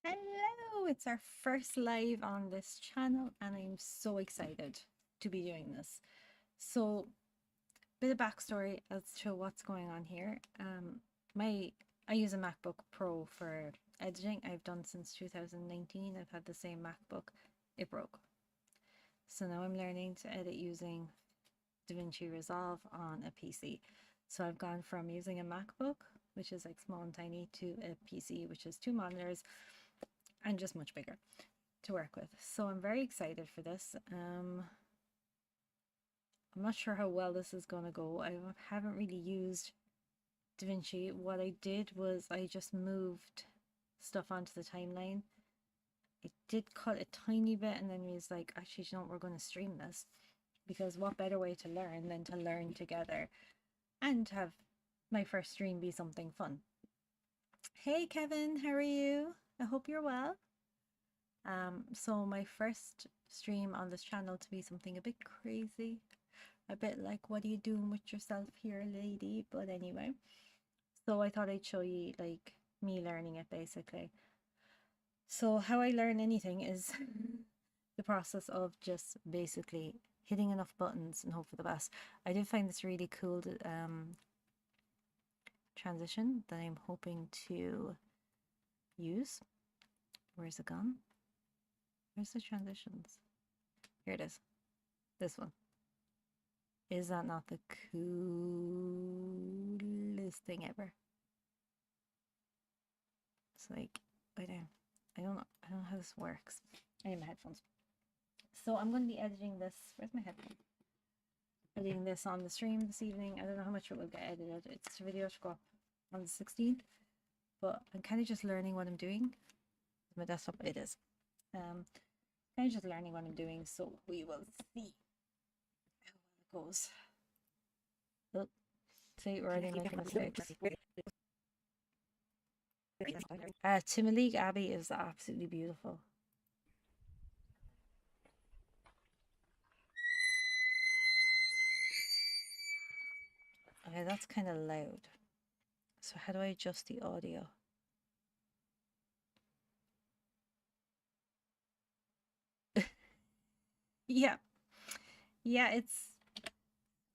Hello, it's our first live on this channel, and I'm so excited to be doing this. So, bit of backstory as to what's going on here. My I use a MacBook Pro for editing. I've done since 2019. I've had the same MacBook. It broke. So now I'm learning to edit using DaVinci Resolve on a PC. So I've gone from using a MacBook, which is like small and tiny, to a PC, which is two monitors and just much bigger to work with. So I'm very excited for this. I'm not sure how well this is going to go. I haven't really used DaVinci. What I did was I just moved stuff onto the timeline. It did cut a tiny bit, and then we was like, actually, you know what, we're going to stream this, because what better way to learn than to learn together and have my first stream be something fun. Hey Kevin, how are you? I hope you're well. So my first stream on this channel to be something a bit crazy, a bit like, what are you doing with yourself here, lady? But anyway, so I thought I'd show you like me learning it basically. So how I learn anything is the process of just basically hitting enough buttons and hope for the best. I did find this really cool transition that I'm hoping to use. Where's it gone? Where's the transitions? Here it is. This one. Is that not the coolest thing ever? It's like, I don't know how this works. I need my headphones. So I'm going to be editing this. Where's my headphone? Editing this on the stream this evening. I don't know how much it will get edited. It's a video to go up on the 16th, but I'm kind of just learning what I'm doing. My desktop, it is. Kind of just learning what I'm doing, so we will see how well it goes. Oh, see, we're already making mistakes. Timalik Abbey is absolutely beautiful. Okay, that's kind of loud. So how do I adjust the audio? Yeah. Yeah, it's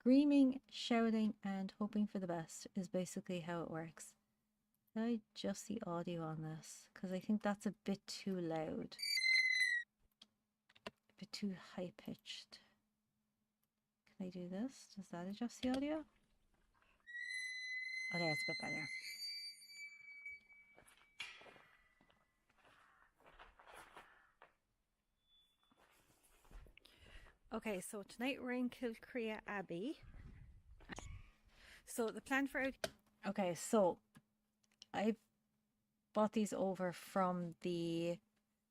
screaming, shouting, and hoping for the best is basically how it works. How do I adjust the audio on this? Because I think that's a bit too loud. A bit too high-pitched. Can I do this? Does that adjust the audio? Oh, that's a bit better. Okay, so tonight we're in Kilcrea Abbey. So the plan for... Okay, so I bought these over from the...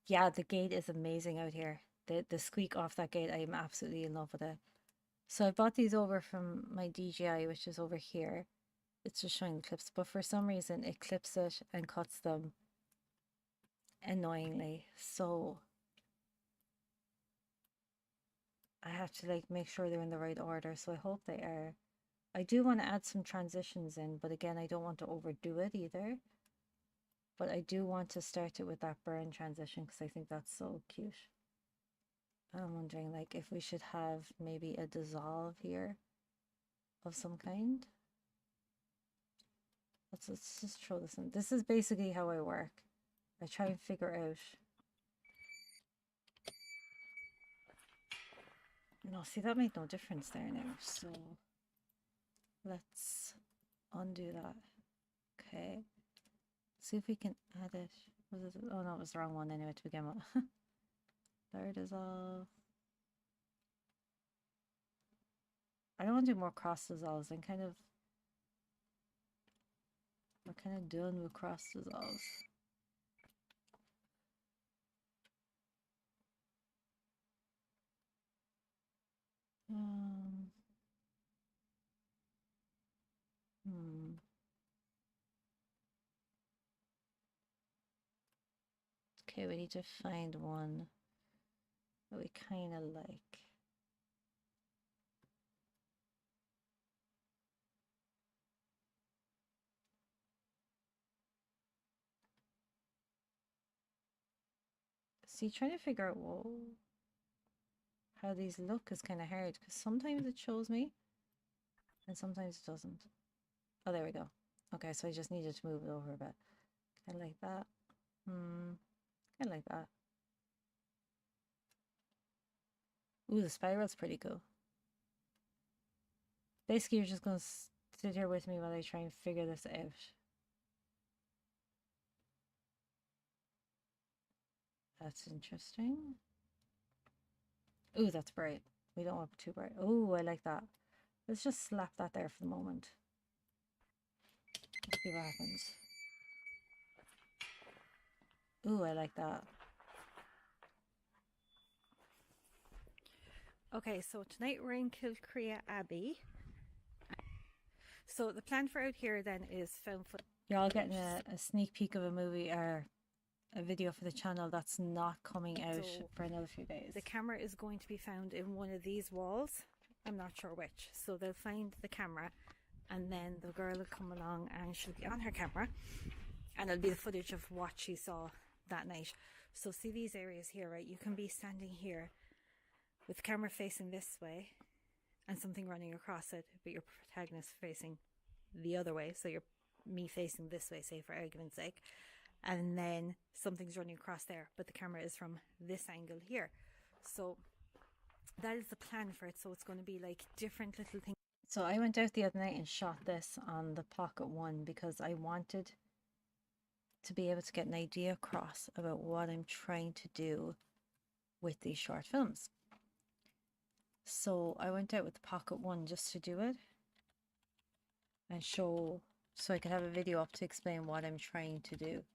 Yeah, the gate is amazing out here. The squeak off that gate, I am absolutely in love with it. So I bought these over from my DJI, which is over here. It's just showing the clips, but for some reason it clips it and cuts them annoyingly. So I have to like make sure they're in the right order. So I hope they are. I do want to add some transitions in, but again, I don't want to overdo it either. But I do want to start it with that burn transition because I think that's so cute. I'm wondering like if we should have maybe a dissolve here of some kind. Let's just throw this in. This is basically how I work. I try and figure out. No, see, that made no difference there now. So let's undo that. Okay. See if we can add it. Was it? Oh no, it was the wrong one anyway to begin with. There it is all. I don't want to do more cross dissolves. We're kind of done with cross dissolves. Um, hmm. Okay, we need to find one that we kind of like. See, trying to figure out how these look is kind of hard because sometimes it shows me and sometimes it doesn't. Oh, there we go. Okay, so I just needed to move it over a bit. Kind of like that. Kind of like that. Ooh, the spiral's pretty cool. Basically, you're just going to sit here with me while I try and figure this out. That's interesting. Ooh, that's bright. We don't want too bright. Ooh, I like that. Let's just slap that there for the moment. Let's see what happens. Ooh, I like that. Okay, so tonight we're in Kilcrea Abbey. So the plan for out here then is found footage. You're all getting a sneak peek of a movie or a video for the channel that's not coming out for another few days. The camera is going to be found in one of these walls. I'm not sure which. So they'll find the camera and then the girl will come along and she'll be on her camera and it'll be the footage of what she saw that night. So see these areas here, right? You can be standing here with the camera facing this way and something running across it, but your protagonist facing the other way. So you're me facing this way, say for argument's sake. And then something's running across there, but the camera is from this angle here. So that is the plan for it. So it's going to be like different little things. So I went out the other night and shot this on the Pocket One because I wanted to be able to get an idea across about what I'm trying to do with these short films. So I went out with the Pocket One just to do it and show, so I could have a video up to explain what I'm trying to do.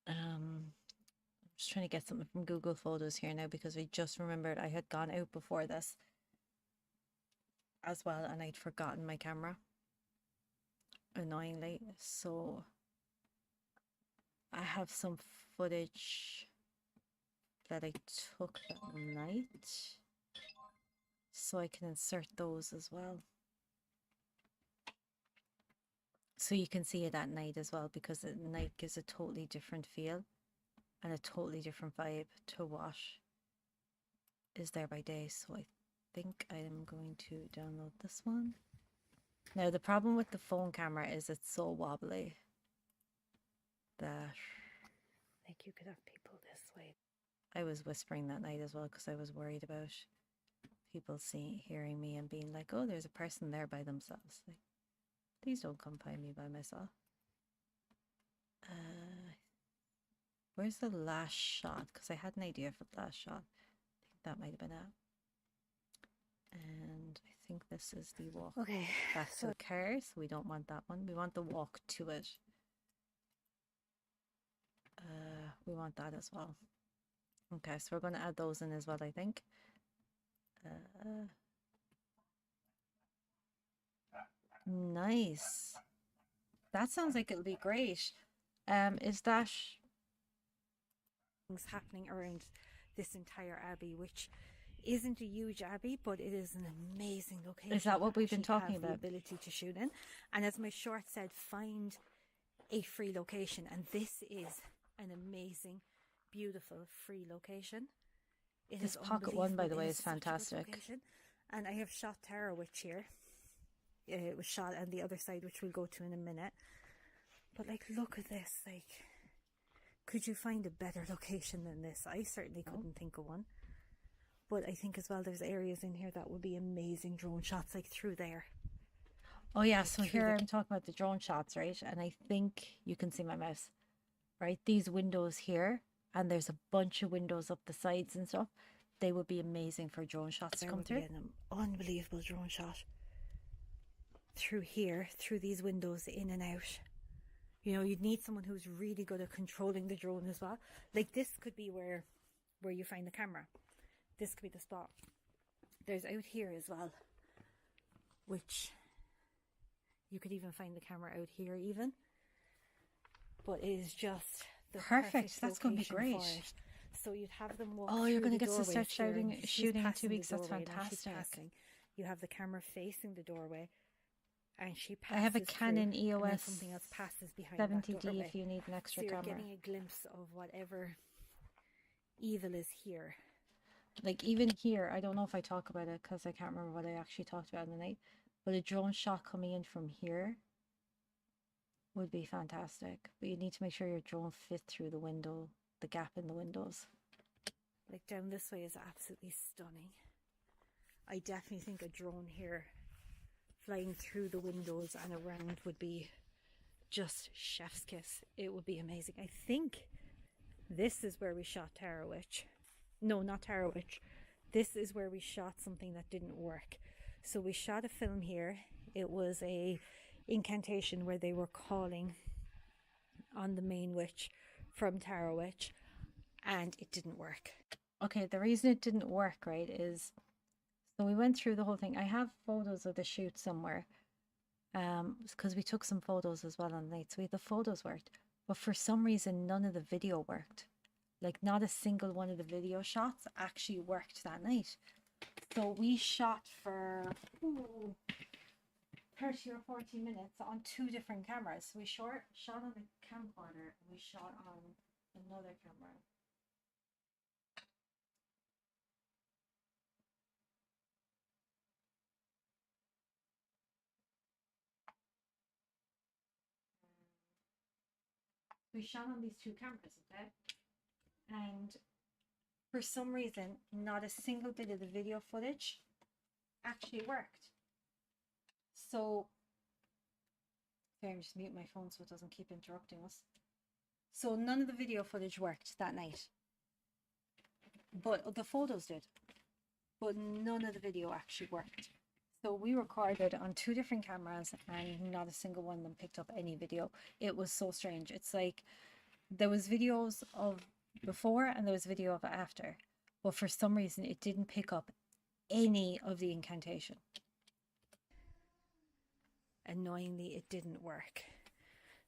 I'm just trying to get something from Google Photos here now because I just remembered I had gone out before this as well and I'd forgotten my camera, annoyingly. So I have some footage that I took that night, so I can insert those as well. So you can see it at night as well, because at night gives a totally different feel and a totally different vibe to what is there by day. So I think I am going to download this one. Now the problem with the phone camera is it's so wobbly that like you could have people this way. I was whispering that night as well because I was worried about people hearing me and being like, oh, there's a person there by themselves. Like, please don't come find me by myself. Where's the last shot? Because I had an idea for the last shot. I think that might have been it. And I think this is the walk. Okay. Back to the car, so we don't want that one. We want the walk to it. We want that as well. Okay, so we're going to add those in as well, I think. Nice. That sounds like it'll be great. Is that things happening around this entire abbey, which isn't a huge abbey, but it is an amazing location. Is that what we've been talking about? The ability to shoot in, and as my short said, find a free location, and this is an amazing, beautiful free location. This Pocket One, by the way, is fantastic. And I have shot Tara Witch here. It was shot on the other side, which we'll go to in a minute. But like, look at this. Like, could you find a better location than this? I certainly couldn't think of one. But I think as well, there's areas in here that would be amazing drone shots, like through there. Oh yeah, like so here I'm talking about the drone shots, right? And I think you can see my mouse, right? These windows here, and there's a bunch of windows up the sides and stuff. They would be amazing for drone shots to come through. An unbelievable drone shot through here, through these windows, in and out. You know, you'd need someone who's really good at controlling the drone as well. Like, this could be where you find the camera. This could be the spot. There's out here as well, which you could even find the camera out here even. But it is just the perfect. That's going to be great. So you'd have them walk. Oh, you're going to get to start shooting in 2 weeks. That's fantastic. You have the camera facing the doorway, and she passes I have a through, Canon and then EOS something else passes behind that 70D doorway. if you need an extra So you're camera. getting a glimpse of whatever evil is here. Like even here, I don't know if I talk about it because I can't remember what I actually talked about in the night, but a drone shot coming in from here would be fantastic. But you need to make sure your drone fits through the window, the gap in the windows. Like down this way is absolutely stunning. I definitely think a drone here flying through the windows and around would be just chef's kiss. It would be amazing. I think this is where we shot Tara Witch. No, not Tara Witch. This is where we shot something that didn't work. So we shot a film here. It was a incantation where they were calling on the main witch from Tara Witch, and it didn't work. Okay, the reason it didn't work, right, is so we went through the whole thing. I have photos of the shoot somewhere, because we took some photos as well on the night. So the photos worked, but for some reason none of the video worked. Like not a single one of the video shots actually worked that night. So we shot for 30 or 40 minutes on 2 different cameras. So we shot on the camcorder and we shot on another camera. We shot on these 2 cameras, okay? And for some reason, not a single bit of the video footage actually worked. So, sorry, I'm just mute my phone so it doesn't keep interrupting us. So none of the video footage worked that night, but the photos did, but none of the video actually worked. So we recorded on 2 different cameras and not a single one of them picked up any video. It was so strange. It's like there was videos of before and there was video of after, but for some reason it didn't pick up any of the incantation. Annoyingly, it didn't work.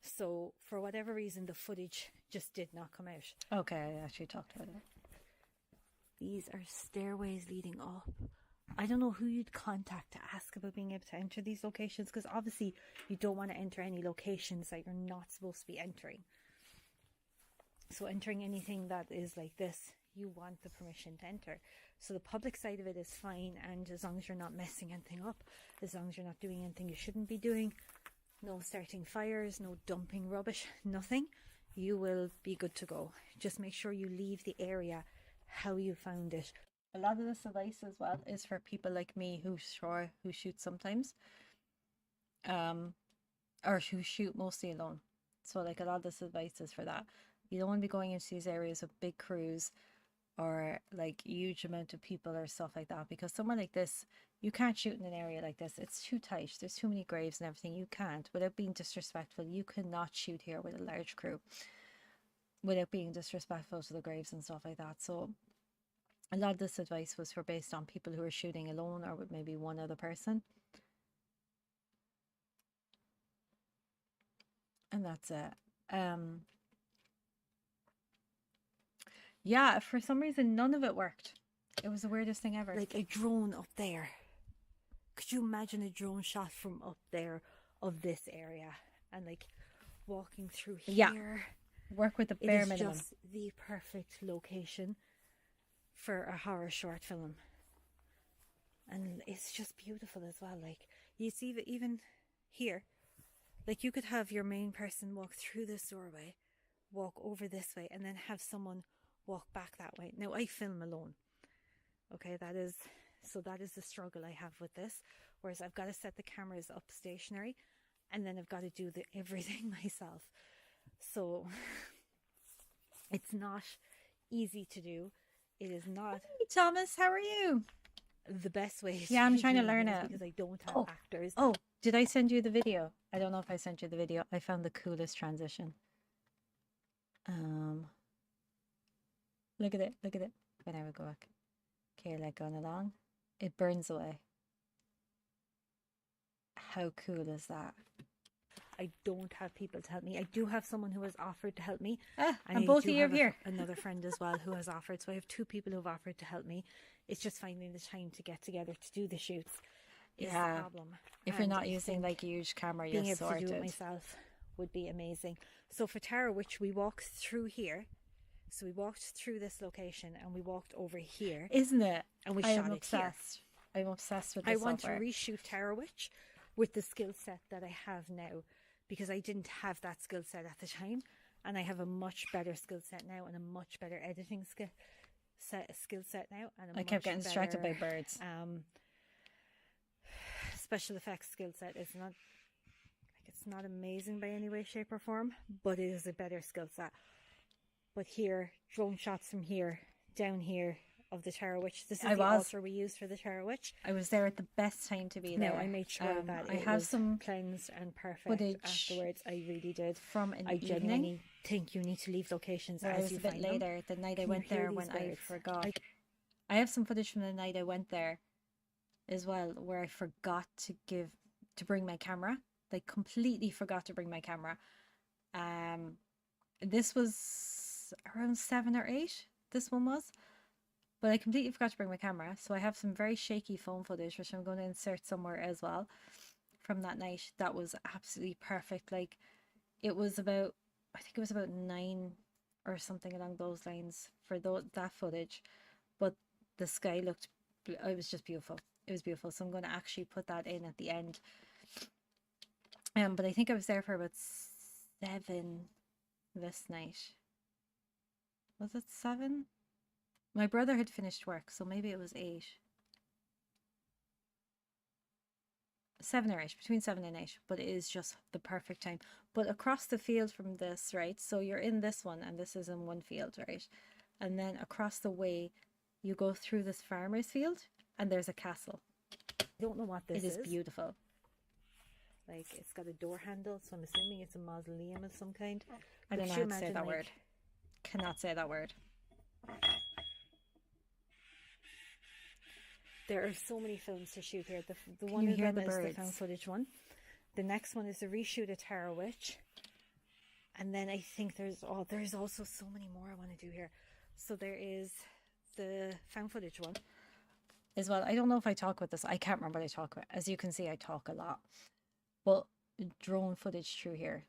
So for whatever reason, the footage just did not come out. Okay, I actually talked about it. These are stairways leading up. I don't know who you'd contact to ask about being able to enter these locations, because obviously you don't want to enter any locations that you're not supposed to be entering. So entering anything that is like this, you want the permission to enter. So the public side of it is fine, and as long as you're not messing anything up, as long as you're not doing anything you shouldn't be doing, no starting fires, no dumping rubbish, nothing, you will be good to go. Just make sure you leave the area how you found it. A lot of this advice as well is for people like me who shoot sometimes, or who shoot mostly alone. So like a lot of this advice is for that. You don't want to be going into these areas with big crews or like huge amount of people or stuff like that, because somewhere like this, you can't shoot in an area like this. It's too tight. There's too many graves and everything. You can't, without being disrespectful, you cannot shoot here with a large crew without being disrespectful to the graves and stuff like that. So a lot of this advice was for based on people who are shooting alone or with maybe one other person. And that's it. Yeah, for some reason, none of it worked. It was the weirdest thing ever. Like a drone up there. Could you imagine a drone shot from up there of this area and like walking through here? Yeah. Work with the bare minimum. It is just the perfect location for a horror short film. And it's just beautiful as well. Like you see that even here, like you could have your main person walk through this doorway, walk over this way, and then have someone walk back that way. Now I film alone. Okay, that is the struggle I have with this. Whereas I've got to set the cameras up stationary, and then I've got to do everything myself. So it's not easy to do. It is not. Hey, Thomas, how are you? The best way. Yeah, I'm trying to learn it because I don't have actors. Oh, did I send you the video? I don't know if I sent you the video. I found the coolest transition. Look at it. Look at it. When I would go back. Okay, like going along. It burns away. How cool is that? I don't have people to help me. I do have someone who has offered to help me. And both of you are here. Another friend as well who has offered. So I have 2 people who have offered to help me. It's just finding the time to get together to do the shoots. is the Yeah. problem. If you're And not I using think like a huge camera, being you're able to do it sorted. myself would be amazing. So for Tara Witch, we walked through here. So we walked through this location and we walked over here Isn't it? and we I shot am it here. obsessed. I'm obsessed with I the want software. to reshoot Tara Witch with the skill set that I have now, because I didn't have that skill set at the time, and I have a much better skill set now and a much better editing skill set now, and I kept getting distracted by birds. Special effects skill set. It's not amazing by any way, shape or form, but it is a better skill set. But here, drone shots from here down here of the Tara Witch. This is the altar we used for the Tara Witch. I was there at the best time to be there. No, I made sure that I it have was some cleansed and perfect footage afterwards. I really did. from an I evening. genuinely think you need to leave locations Where as I was you a bit find them. later, the night I Can went you hear there when these I birds? forgot. I have some footage from the night I went there as well, where I forgot to bring my camera. Like completely forgot to bring my camera. This was around 7 or 8. This one was. But I completely forgot to bring my camera. So I have some very shaky phone footage, which I'm going to insert somewhere as well from that night. That was absolutely perfect. Like it was about, I think it was about 9 or something along those lines for that footage. But the sky looked, it was just beautiful. It was beautiful. So I'm going to actually put that in at the end. But I think I was there for about 7 this night. Was it 7? My brother had finished work, so maybe it was 8. 7 or 8, between 7 and 8, but it is just the perfect time. But across the field from this, right? So you're in this one, and this is in one field, right? And then across the way, you go through this farmer's field, and there's a castle. I don't know what this is. It is beautiful. Like, it's got a door handle, so I'm assuming it's a mausoleum of some kind. I don't know how to say that word. Cannot say that word. There are so many films to shoot here. The one of them is the found footage one. The next one is the reshoot of Tara Witch. And then I think there's also so many more I want to do here. So there is the found footage one. As well, I don't know if I talk about this. I can't remember what I talk about. As you can see, I talk a lot. But drone footage through here.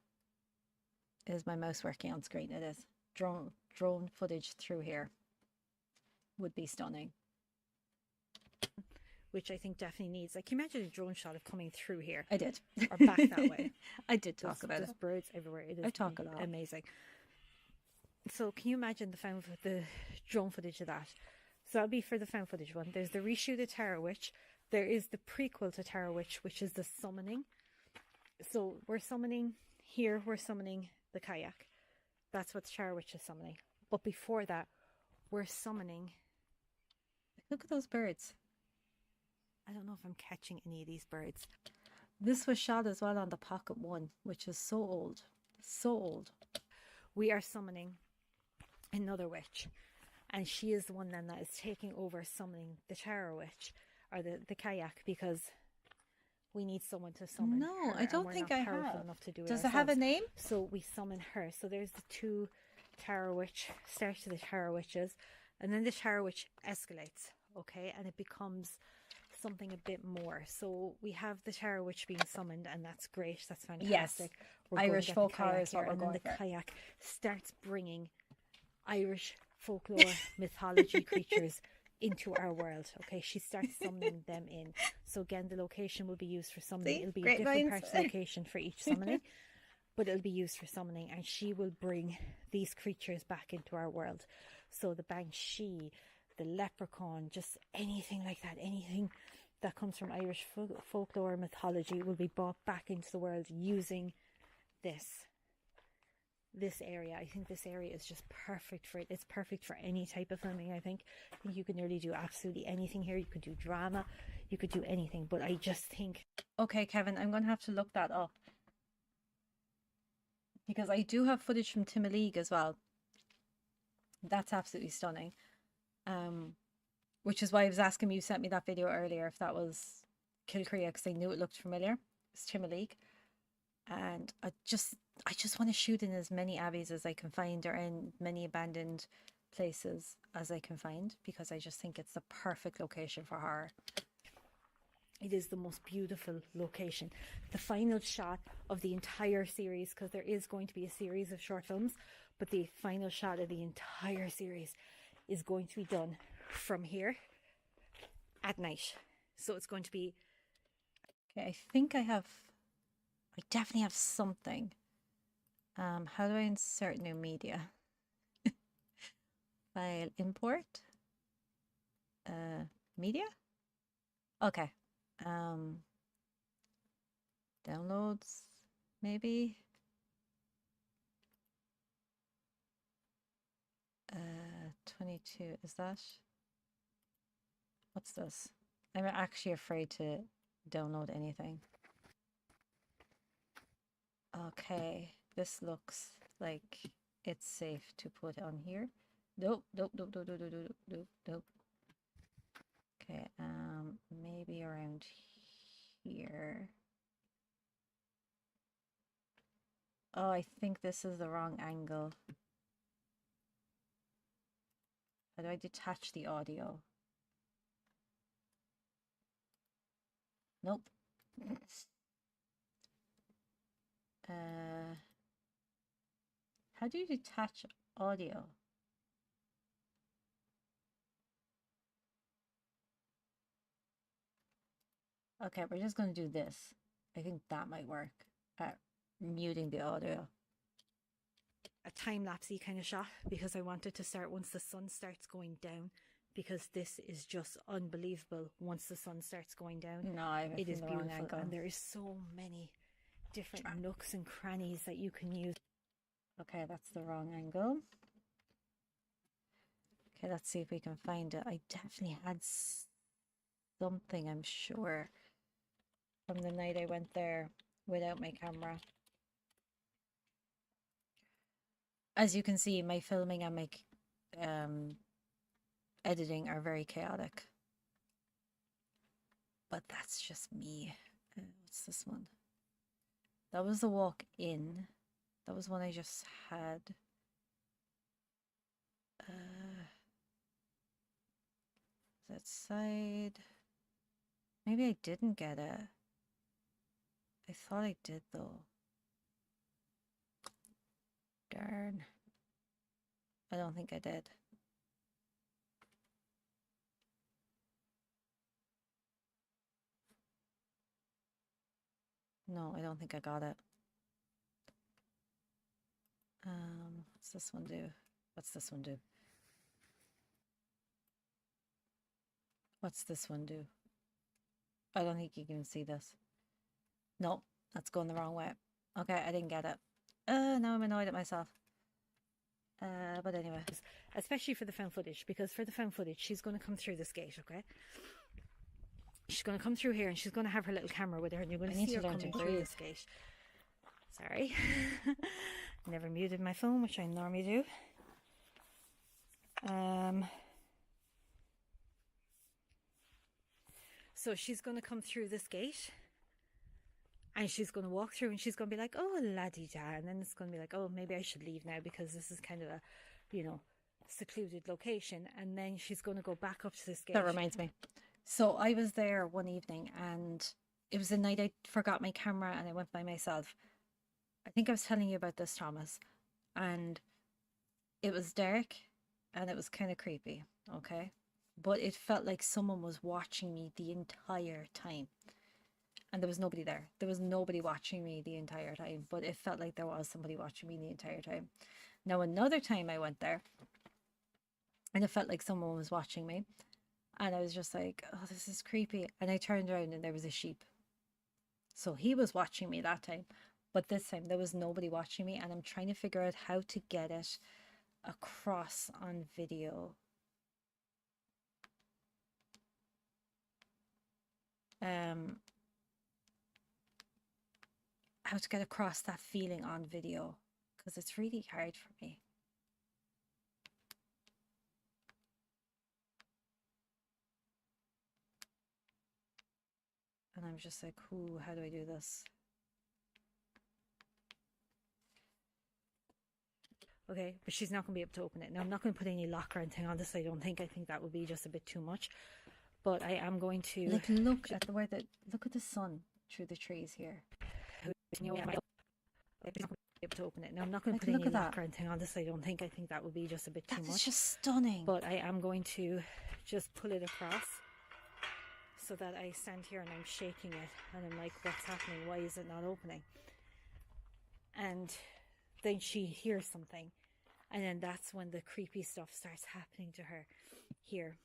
Is my mouse working on screen? It is. Drone footage through here would be stunning. Which I think definitely needs, like, can you imagine a drone shot of coming through here? I did. Or back that way. I did talk about it. There's birds everywhere. It is I talk a lot. Amazing. So can you imagine the drone footage of that? So that'll be for the found footage one. There's the reshoot of Tara Witch. There is the prequel to Tara Witch, which is the summoning. So we're summoning here. We're summoning the kayak. That's what Tara Witch is summoning. But before that, we're summoning. Look at those birds. I don't know if I'm catching any of these birds. This was shot as well on the Pocket 1, which is so old. So old. We are summoning another witch. And she is the one then that is taking over summoning the Tara Witch, or the kayak, because we need someone to summon her. No, I don't think I have. Enough to do it Does it have a name? So we summon her. So there's the 2 Tara Witch, start to the Tara Witches, and then the Tara Witch escalates, okay, and it becomes something a bit more. So we have the Tara Witch being summoned, and that's great. That's fantastic. Yes. We're Irish folk horror is what we're and going then the for. kayak starts bringing Irish folklore mythology creatures into our world. Okay, she starts summoning them in. So again, the location will be used for summoning. It'll be different parts of the location for each summoning, but it'll be used for summoning, and she will bring these creatures back into our world. So the banshee, the leprechaun, just anything like that, anything that comes from Irish folklore mythology will be brought back into the world using this area. I think this area is just perfect for it. It's perfect for any type of filming. I think you can nearly do absolutely anything here. You could do drama, you could do anything, but I just think... Okay, Kevin, I'm going to have to look that up, because I do have footage from Timoleague as well. That's absolutely stunning. Which is why I was asking you sent me that video earlier if that was Kilcrea, because I knew it looked familiar. It's Timoleague. And I just want to shoot in as many abbeys as I can find, or in many abandoned places as I can find, because I just think it's the perfect location for horror. It is the most beautiful location. The final shot of the entire series, because there is going to be a series of short films, but the final shot of the entire series is going to be done from here at night. So it's going to be... Okay, I think I definitely have something. How do I insert new media? File import. Media? Okay. Downloads, maybe. 22, is that? What's this? I'm actually afraid to download anything. Okay, this looks like it's safe to put on here. Nope, nope, nope, nope, nope, nope, nope, nope. Okay, maybe around here. Oh, I think this is the wrong angle. How do I detach the audio? Nope. How do you detach audio? Okay, we're just going to do this. I think that might work at muting the audio. A time-lapsey kind of shot, because I wanted to start once the sun starts going down, because this is just unbelievable once the sun starts going down. No, it is beautiful, and there is so many different nooks and crannies that you can use. Okay, that's the wrong angle. Okay, let's see if we can find it. I definitely had something, I'm sure, from the night I went there without my camera. As you can see, my filming and my editing are very chaotic. But that's just me. What's this one? That was the walk in. That was one I just had. That side. Maybe I didn't get it. I thought I did though. Darn. I don't think I did. No, I don't think I got it. What's this one do? What's this one do? What's this one do? I don't think you can see this. No, that's going the wrong way. Okay, I didn't get it. Now I'm annoyed at myself. But anyway. Especially for the found footage, because for the found footage, she's going to come through this gate, okay? She's going to come through here, and she's going to have her little camera with her, and you're going to see her coming through this gate. Sorry. Never muted my phone, which I normally do. So she's going to come through this gate, and she's going to walk through, and she's going to be like, oh, la-di-da, and then it's going to be like, oh, maybe I should leave now, because this is kind of a, you know, secluded location. And then she's going to go back up to this gate. That reminds me. So I was there one evening, and it was the night I forgot my camera, and I went by myself. I think I was telling you about this, Thomas, and it was dark, and it was kind of creepy, okay? But it felt like someone was watching me the entire time. And there was nobody there. There was nobody watching me the entire time. But it felt like there was somebody watching me the entire time. Now, another time I went there, and it felt like someone was watching me. And I was just like, oh, this is creepy. And I turned around, and there was a sheep. So he was watching me that time. But this time, there was nobody watching me. And I'm trying to figure out how to get it across on video. How to get across that feeling on video, because it's really hard for me. And I'm just like, ooh, how do I do this? Okay, but she's not going to be able to open it. Now, I'm not going to put any lock or anything on this, I don't think. I think that would be just a bit too much. but I am going to Like, look at look at the sun through the trees here. able to open it. Now I'm not going to Like, put look any at that. lacquer or anything on this. I don't think. I think that would be just a bit too That is much. just stunning. But I am going to just pull it across so that I stand here and I'm shaking it and I'm like, what's happening? Why is it not opening? And then she hears something, and then that's when the creepy stuff starts happening to her. Here,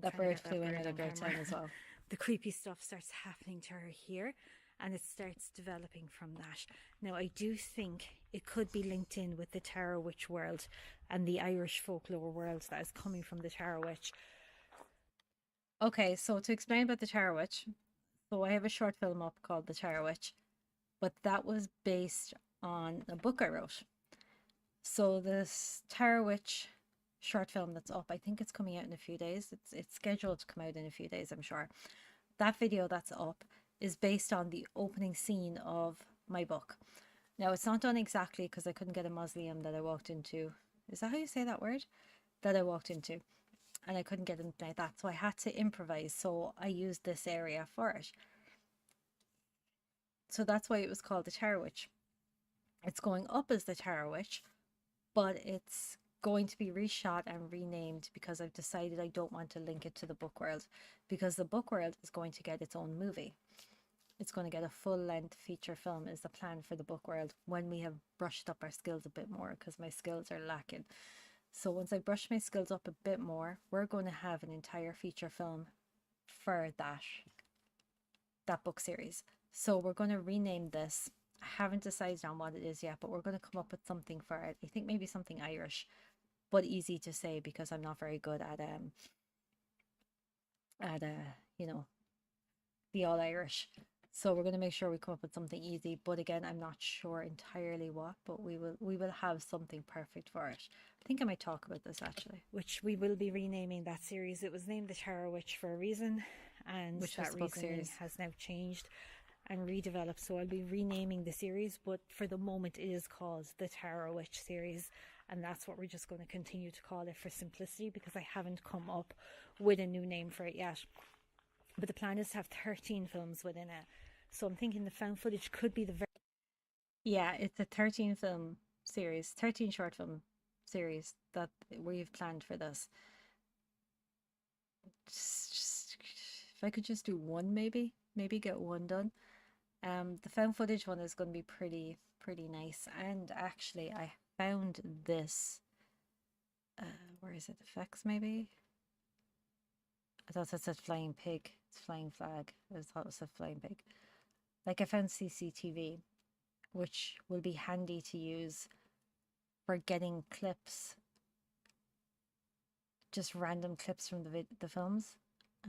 That bird flew in at a great time as well. The creepy stuff starts happening to her here, and it starts developing from that. Now, I do think it could be linked in with the Tarot Witch world and the Irish folklore world that is coming from the Tarot Witch. Okay, so to explain about the Tarot Witch, so I have a short film up called The Tarot Witch, but that was based on a book I wrote. So this Tarot Witch short film that's up, I think it's coming out in a few days. It's scheduled to come out in a few days, I'm sure. That video that's up is based on the opening scene of my book. Now, it's not done exactly because I couldn't get a mausoleum that I walked into. Is that how you say that word? That I walked into. And I couldn't get anything like that. So I had to improvise. So I used this area for it. So that's why it was called the Tarot Witch. It's going up as the Tarot Witch, but it's going to be reshot and renamed because I've decided I don't want to link it to the book world, because the book world is going to get its own movie. It's going to get a full-length feature film is the plan for the book world when we have brushed up our skills a bit more, because my skills are lacking. So once I brush my skills up a bit more, we're going to have an entire feature film for that book series. So we're going to rename this. I haven't decided on what it is yet, but we're going to come up with something for it. I think maybe something Irish, but easy to say because I'm not very good at you know, the all Irish. So we're going to make sure we come up with something easy, but again, I'm not sure entirely what, but we will have something perfect for it. I think I might talk about this actually. Which we will be renaming that series. It was named the Tarot Witch for a reason, and Which that reasoning has now changed and redeveloped. So I'll be renaming the series, but for the moment it is called the Tarot Witch series, and that's what we're just going to continue to call it for simplicity, because I haven't come up with a new name for it yet. But the plan is to have 13 films within it. So I'm thinking the found footage could be the very... Yeah, it's a 13 film series, 13 short film series that we've planned for this. Just if I could just do one, maybe get one done. The found footage one is going to be pretty nice. And actually, I found this. Where is it? Effects, maybe. I thought it said flying pig. It's flying flag. I thought it said flying pig. Like, I found CCTV, which will be handy to use for getting clips, just random clips from the films,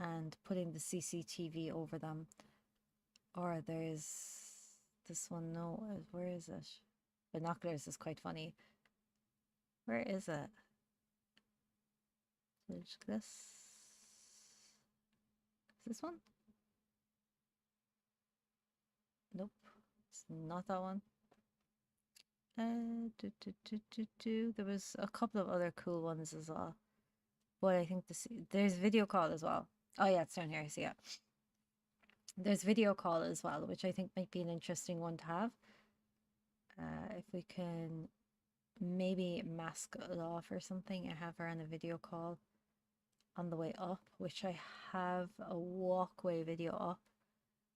and putting the CCTV over them. Or there's this one. No, where is it? Binoculars is quite funny. Where is it? This. Is this one? Nope, it's not that one. There was a couple of other cool ones as well, but I think there's video call as well. Oh yeah, it's down here. I see it. There's video call as well, which I think might be an interesting one to have. If we can maybe mask it off or something and have her on a video call on the way up, which I have a walkway video up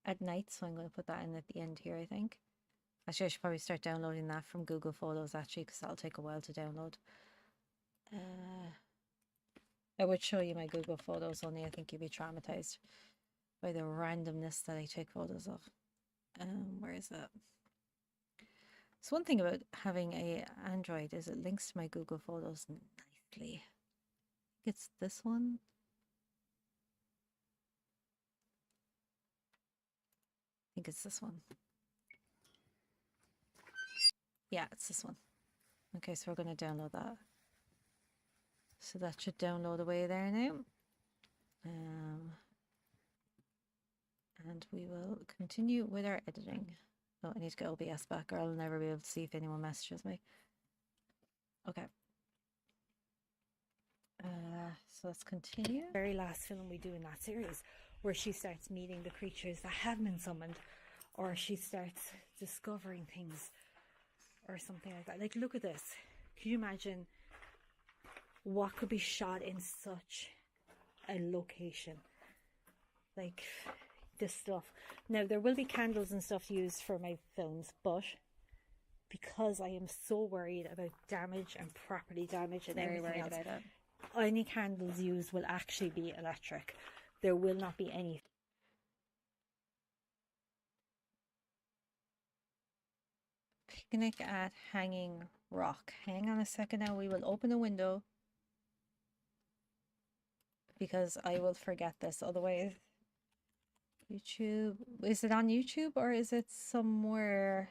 at night, so I'm going to put that in at the end here, I think. Actually, I should probably start downloading that from Google Photos, actually, because that'll take a while to download. I would show you my Google Photos, only I think you'd be traumatized by the randomness that I take photos of. Where is it? So one thing about having a Android is it links to my Google Photos nicely. I think it's this one. I think it's this one. Yeah, it's this one. Okay, so we're going to download that. So that should download away there now. And we will continue with our editing. Oh, I need to get OBS back or I'll never be able to see if anyone messages me. Okay. So let's continue. Very last film we do in that series, where she starts meeting the creatures that have been summoned, or she starts discovering things or something like that. Like, look at this. Can you imagine what could be shot in such a location? Like, this stuff. Now, there will be candles and stuff used for my films, but because I am so worried about damage and property damage and Very everything worried else, about it. any candles used will actually be electric. There will not be any. Picnic at Hanging Rock. Hang on a second now. We will open a window because I will forget this. Otherwise, YouTube. Is it on YouTube or is it somewhere?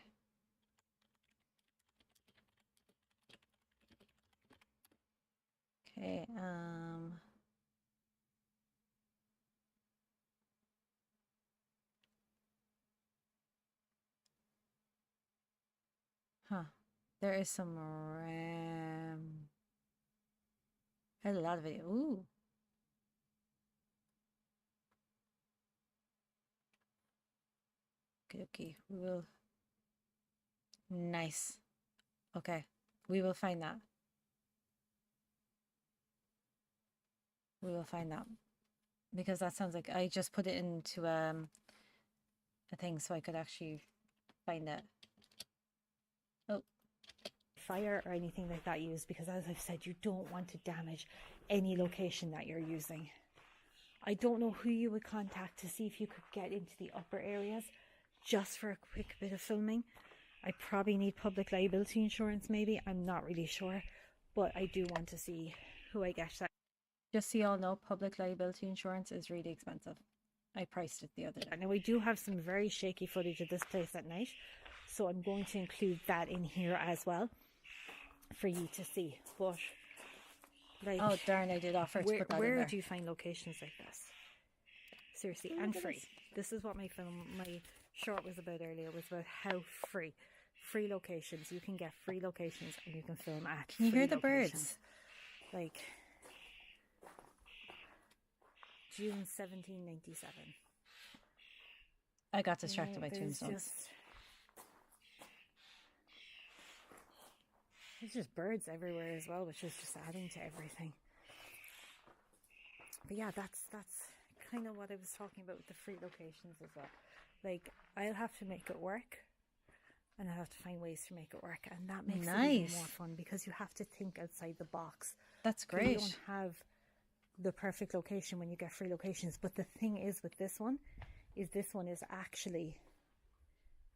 Okay, there is some there's a lot of video. Ooh. Okay, okay. We will. Nice. Okay. We will find that. We will find that. Because that sounds like I just put it into a thing so I could actually find it. Oh. Fire or anything like that used, because as I've said, you don't want to damage any location that you're using. I don't know who you would contact to see if you could get into the upper areas just for a quick bit of filming. I probably need public liability insurance, maybe. I'm not really sure, but I do want to see who I get that. Just so you all know, public liability insurance is really expensive. I priced it the other day. Now, we do have some very shaky footage of this place at night, so I'm going to include that in here as well for you to see. But like, oh darn, I did offer to put that in there. Where do you find locations like this? Seriously, and free. This is what my short was about earlier. Was about how free locations. You can get free locations and you can film at. Can you hear the locations. birds? Like June 1797. I got distracted by tombstones. There's just birds everywhere as well, which is just adding to everything. But yeah, that's kind of what I was talking about with the free locations as well. Like, I'll have to make it work, and I have to find ways to make it work, and that makes it even more fun because you have to think outside the box. That's great. You don't have the perfect location when you get free locations, but the thing is with this one is actually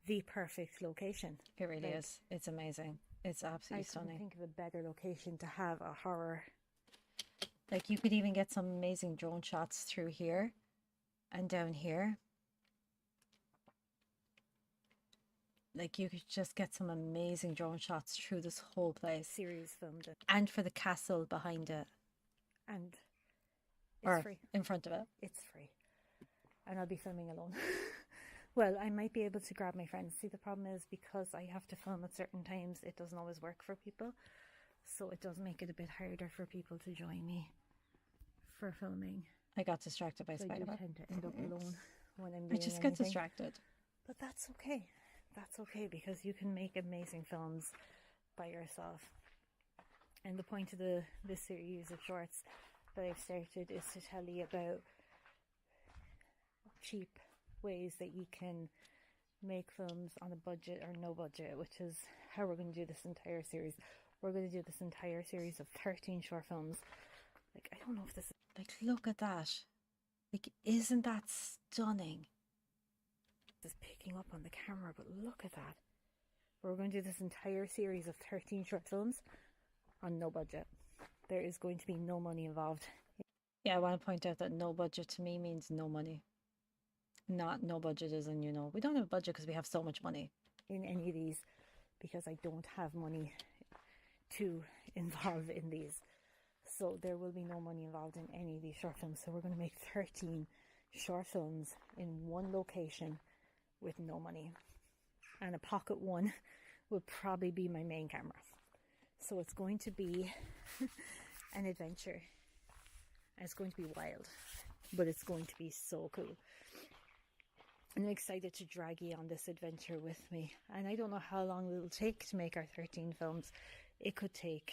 the perfect location. It really is. It's amazing. It's absolutely stunning. I couldn't think of a better location to have a horror. Like, you could even get some amazing drone shots through here and down here. Like, you could just get some amazing drone shots through this whole place. Series filmed it. And for the castle behind it. And it's free. In front of it. It's free. And I'll be filming alone. Well, I might be able to grab my friends. See, the problem is because I have to film at certain times, it doesn't always work for people. So it does make it a bit harder for people to join me for filming. I got distracted by Spider-Man. I tend to end up alone when I'm doing I just got distracted. But that's okay. That's okay because you can make amazing films by yourself. And the point of this series of shorts that I've started is to tell you about cheap ways that you can make films on a budget or no budget, which is how we're going to do this entire series. We're going to do this entire series of 13 short films. Like, I don't know if this is... Like, look at that. Like, isn't that stunning? This is picking up on the camera, but look at that. We're going to do this entire series of 13 short films on no budget. There is going to be no money involved. Yeah, I want to point out that no budget to me means no money. Not no budget as in, you know, we don't have a budget because we have so much money. In any of these, because I don't have money to involve in these. So there will be no money involved in any of these short films. So we're going to make 13 short films in one location with no money. And a pocket one will probably be my main camera. So it's going to be an adventure. And it's going to be wild, but it's going to be so cool. I'm excited to drag you on this adventure with me. And I don't know how long it'll take to make our 13 films. It could take...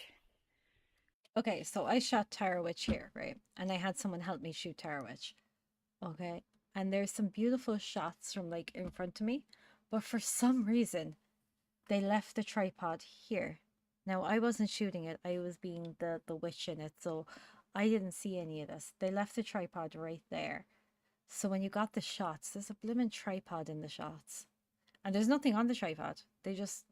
Okay, so I shot Tara Witch here, right? And I had someone help me shoot Tara Witch. Okay. And there's some beautiful shots from like in front of me. But for some reason, they left the tripod here. Now, I wasn't shooting it. I was being the witch in it. So I didn't see any of this. They left the tripod right there. So when you got the shots, there's a blooming tripod in the shots. And there's nothing on the tripod. They just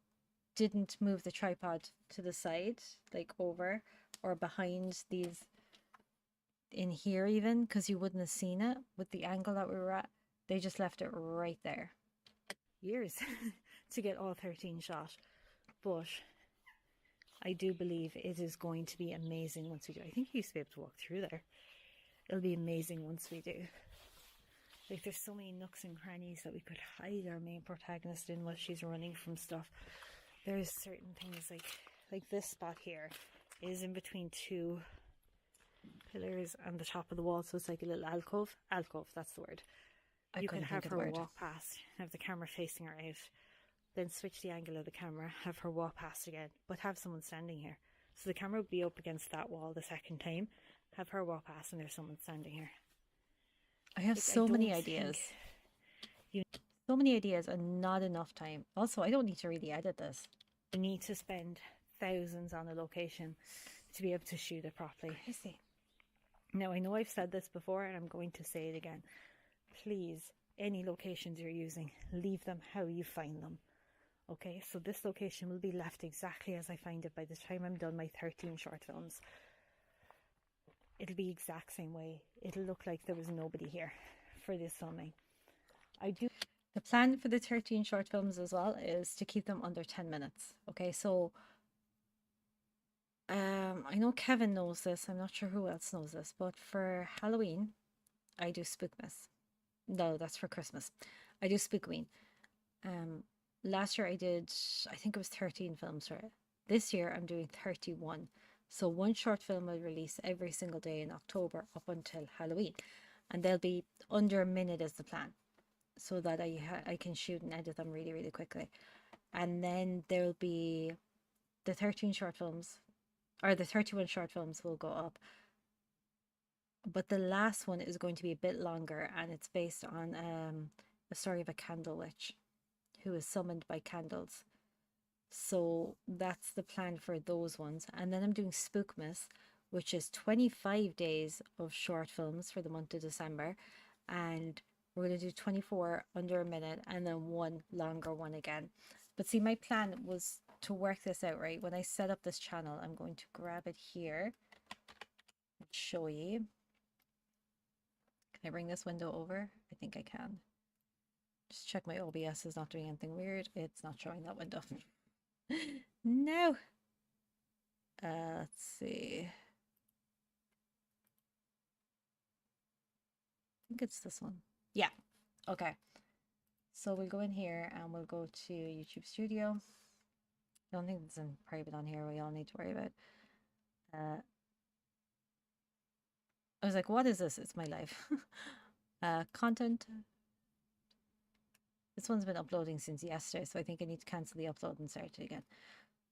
didn't move the tripod to the side, like over or behind these in here even, because you wouldn't have seen it with the angle that we were at. They just left it right there. Years to get all 13 shot. But I do believe it is going to be amazing once we do. I think you used to be able to walk through there. It'll be amazing once we do. Like, there's so many nooks and crannies that we could hide our main protagonist in while she's running from stuff. There's certain things like this spot here is in between two pillars on the top of the wall, so it's like a little alcove. Alcove, that's the word. You can have her walk past, have the camera facing her out, then switch the angle of the camera, have her walk past again, but have someone standing here. So the camera would be up against that wall the second time, have her walk past, and there's someone standing here. I have so many ideas. So many ideas and not enough time. Also, I don't need to really edit this. You need to spend thousands on a location to be able to shoot it properly. Crazy. Now, I know I've said this before and I'm going to say it again. Please, any locations you're using, leave them how you find them. Okay, so this location will be left exactly as I find it by the time I'm done my 13 short films. It'll be exact same way. It'll look like there was nobody here for this filming. The plan for the 13 short films as well is to keep them under 10 minutes. Okay, so I know Kevin knows this. I'm not sure who else knows this, but for Halloween, I do Spookmas. No, that's for Christmas. I do Spookween. Last year I did, I think it was 13 films for it. This year I'm doing 31. So one short film will release every single day in October up until Halloween. And they'll be under a minute is the plan, so that I can shoot and edit them really, really quickly. And then there'll be the 13 short films, or the 31 short films will go up. But the last one is going to be a bit longer, and it's based on a story of a candle witch who is summoned by candles. So that's the plan for those ones. And then I'm doing Spookmas, which is 25 days of short films for the month of December. And we're going to do 24 under a minute and then one longer one again. But see, my plan was to work this out, right? When I set up this channel, I'm going to grab it here and show you. Can I bring this window over? I think I can. Just check my OBS is not doing anything weird. It's not showing that window. No. Let's see. I think it's this one. Yeah. Okay. So we'll go in here and we'll go to YouTube Studio. I don't think it's in private on here. We all need to worry about. I was like, what is this? It's my life. Content. This one's been uploading since yesterday, so I think I need to cancel the upload and start it again.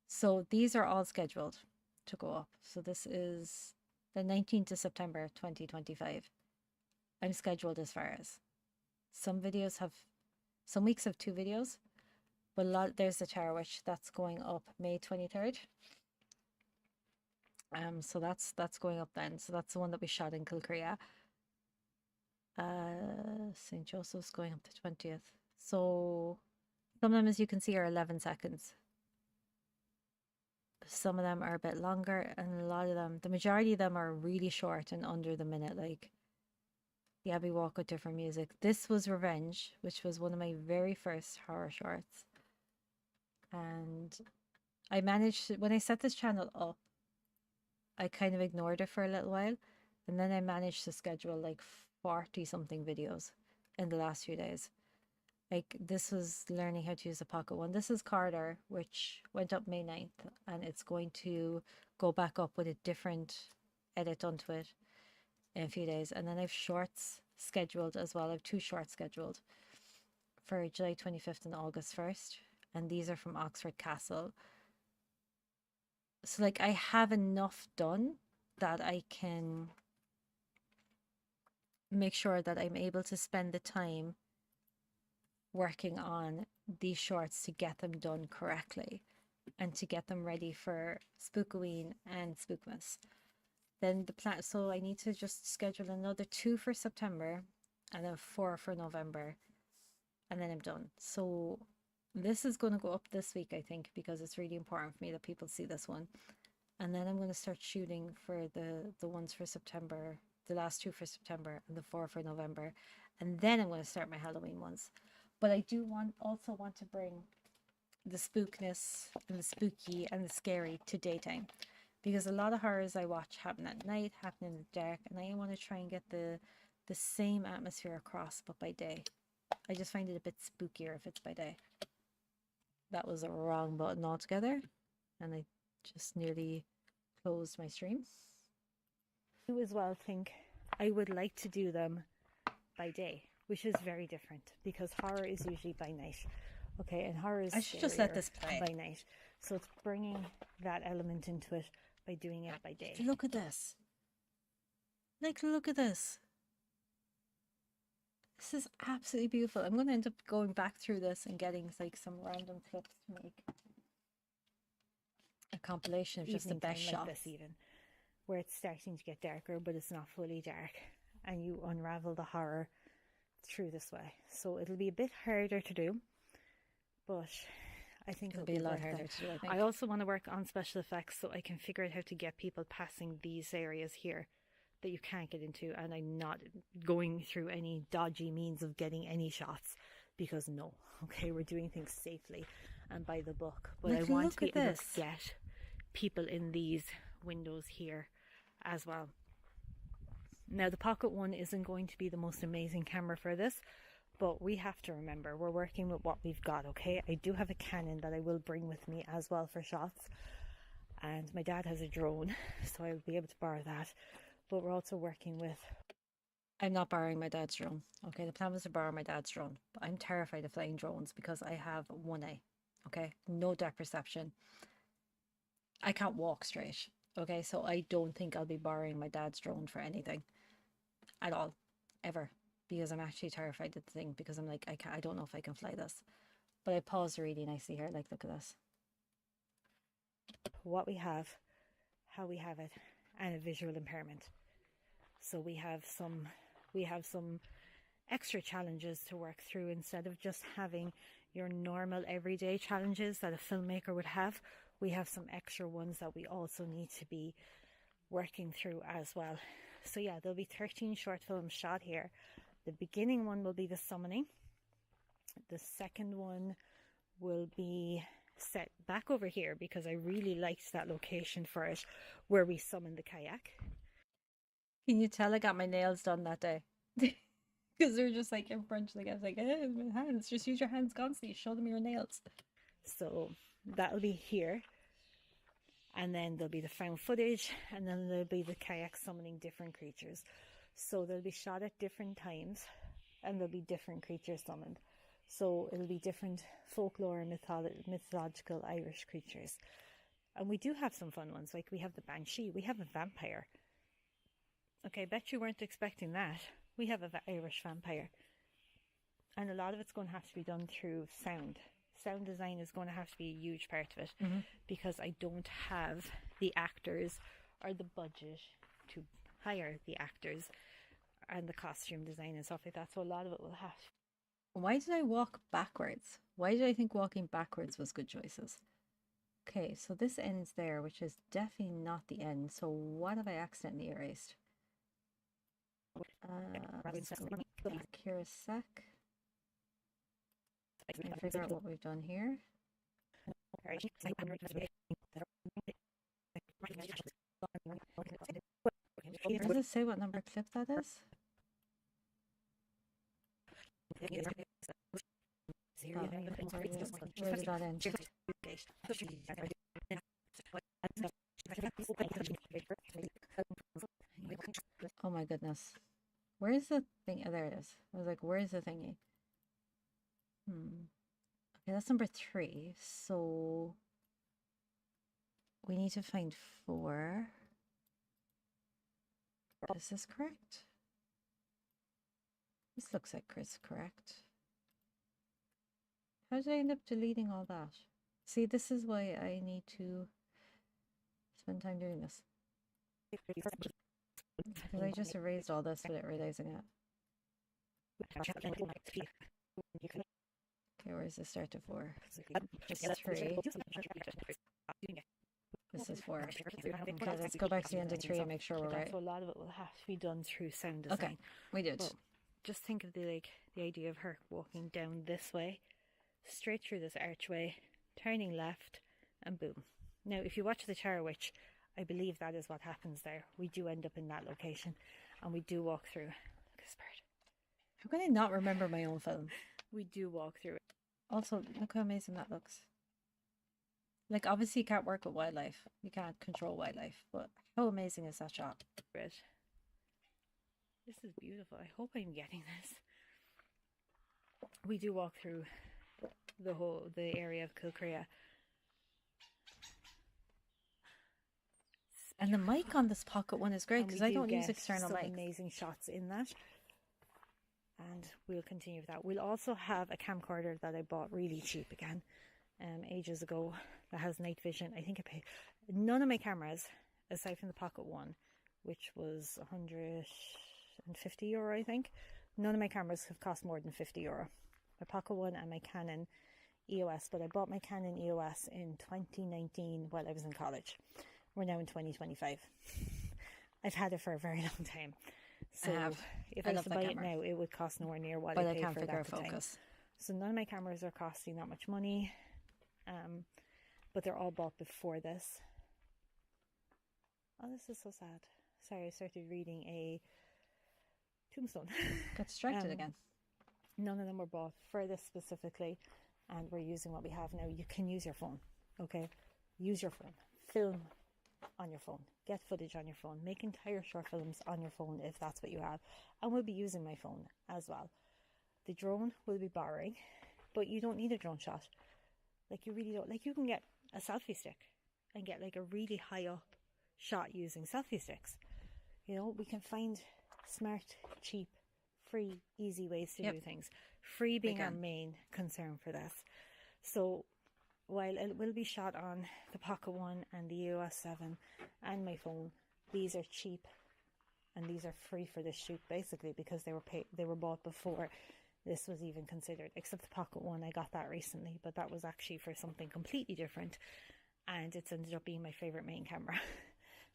So these are all scheduled to go up. So this is the 19th of September 2025. I'm scheduled as far as. Some videos have, some weeks have 2 videos, but there's the Tara Witch that's going up May 23rd. So that's going up then. So that's the one that we shot in Kilcrea. St. Joseph's going up the 20th. So some of them, as you can see, are 11 seconds. Some of them are a bit longer, and a lot of them, the majority of them are really short and under the minute, like the Abbey Walk with different music. This was Revenge, which was one of my very first horror shorts. And I managed, when I set this channel up, I kind of ignored it for a little while. And then I managed to schedule like 40 something videos in the last few days. Like, this was learning how to use a pocket one. This is Carter, which went up May 9th, and it's going to go back up with a different edit onto it in a few days. And then I have shorts scheduled as well. I have 2 shorts scheduled for July 25th and August 1st. And these are from Oxford Castle. So like I have enough done that I can make sure that I'm able to spend the time working on these shorts to get them done correctly and to get them ready for Spookoween and Spookmas. Then the plan, so I need to just schedule another 2 for September and then 4 for November, and then I'm done. So this is going to go up this week, I think, because it's really important for me that people see this one. And then I'm going to start shooting for the ones for September, the last 2 for September and the 4 for November. And then I'm going to start my Halloween ones. But I do also want to bring the spookness and the spooky and the scary to daytime. Because a lot of horrors I watch happen at night, happen in the dark. And I want to try and get the same atmosphere across, but by day. I just find it a bit spookier if it's by day. That was a wrong button altogether. And I just nearly closed my stream. You as well think I would like to do them by day, which is very different because horror is usually by night. Okay, and horror is I should just let this play by night. So it's bringing that element into it by doing it by day. Look at this. Like, look at this. This is absolutely beautiful. I'm going to end up going back through this and getting like some random clips to make a compilation of just the best shots. Like this even, where it's starting to get darker, but it's not fully dark, and you unravel the horror through this way. So it'll be a bit harder to do, but I think it'll be a lot harder to do. I also want to work on special effects so I can figure out how to get people passing these areas here that you can't get into, and I'm not going through any dodgy means of getting any shots, because no, okay, we're doing things safely and by the book. But I want to be able to get people in these windows here as well. Now the Pocket One isn't going to be the most amazing camera for this, but we have to remember we're working with what we've got. Okay, I do have a Canon that I will bring with me as well for shots, and my dad has a drone, so I'll be able to borrow that. But we're also working with... I'm not borrowing my dad's drone. Okay, the plan was to borrow my dad's drone, but I'm terrified of flying drones because I have one eye. Okay, no depth perception. I can't walk straight. Okay, so I don't think I'll be borrowing my dad's drone for anything at all, ever, because I'm actually terrified of the thing, because I'm like, I don't know if I can fly this. But I paused really nicely here. Like, look at this. What we have, how we have it, and a visual impairment. So we have some extra challenges to work through instead of just having your normal everyday challenges that a filmmaker would have. We have some extra ones that we also need to be working through as well. So yeah, there'll be 13 short films shot here. The beginning one will be the summoning. The second one will be set back over here because I really liked that location for it, where we summoned the kayak. Can you tell I got my nails done that day? Because they're just like in front, like I was like, my hands, just use your hands constantly, show them your nails. So that'll be here, and then there'll be the found footage, and then there'll be the kayak summoning different creatures. So they'll be shot at different times, and there'll be different creatures summoned. So it'll be different folklore and mythological Irish creatures. And we do have some fun ones, like we have the banshee, we have a vampire. Okay, bet you weren't expecting that. We have an Irish vampire. And a lot of it's going to have to be done through sound. Sound design is going to have to be a huge part of it, because I don't have the actors or the budget to hire the actors and the costume design and stuff like that. So a lot of it will have. Why did I walk backwards? Why did I think walking backwards was good choices? Okay, so this ends there, which is definitely not the end. So what have I accidentally erased? Let's go back here a sec. And figure out what we've done here. Does it say what number clip that is? Where did that end? Oh Oh my goodness. Where is the thing? Oh, there it is. I was like, where is the thingy? Okay, that's number 3. So we need to find 4. Is this correct? This looks like it's correct. How did I end up deleting all that? See, this is why I need to spend time doing this. Because I just erased all this without realizing it. Okay, where's the start to 4? This is 3. This is 4. Okay, let's go back to the end of 3 and make sure we're right. So a lot of it will have to be done through sound design. Okay, we did. But just think of the idea of her walking down this way, straight through this archway, turning left, and boom. Now, if you watch the Tower Witch, I believe that is what happens there. We do end up in that location, and we do walk through. Look at this bird. How can I not remember my own film? We do walk through it. Also, look how amazing that looks. Like, obviously you can't work with wildlife. You can't control wildlife, but how amazing is that shot? This is beautiful. I hope I'm getting this. We do walk through the area of Kilcrea. And the mic on this Pocket One is great because I don't use external mics. Amazing shots in that. And we'll continue with that. We'll also have a camcorder that I bought really cheap again, ages ago, that has night vision. I think I paid none of my cameras, aside from the Pocket One, which was €150, I think. None of my cameras have cost more than €50. My Pocket One and my Canon EOS, but I bought my Canon EOS in 2019 while I was in college. We're now in 2025. I've had it for a very long time. So if I was to buy it now, it would cost nowhere near what I paid for that at the time. So none of my cameras are costing that much money, but they're all bought before this. Oh, this is so sad. Sorry, I started reading a tombstone. Got distracted again. None of them were bought for this specifically, and we're using what we have now. You can use your phone, okay? Use your phone. Film on your phone. Get footage on your phone. Make entire short films on your phone if that's what you have. And we'll be using my phone as well. The drone will be borrowing, but you don't need a drone shot. Like, you really don't. Like, you can get a selfie stick and get like a really high up shot using selfie sticks. You know, we can find smart, cheap, free, easy ways to do things. Free being our main concern for this. So while it will be shot on the Pocket One and the EOS 7 and my phone, these are cheap and these are free for this shoot, basically, because they were bought before this was even considered. Except the Pocket One, I got that recently, but that was actually for something completely different, and it's ended up being my favorite main camera.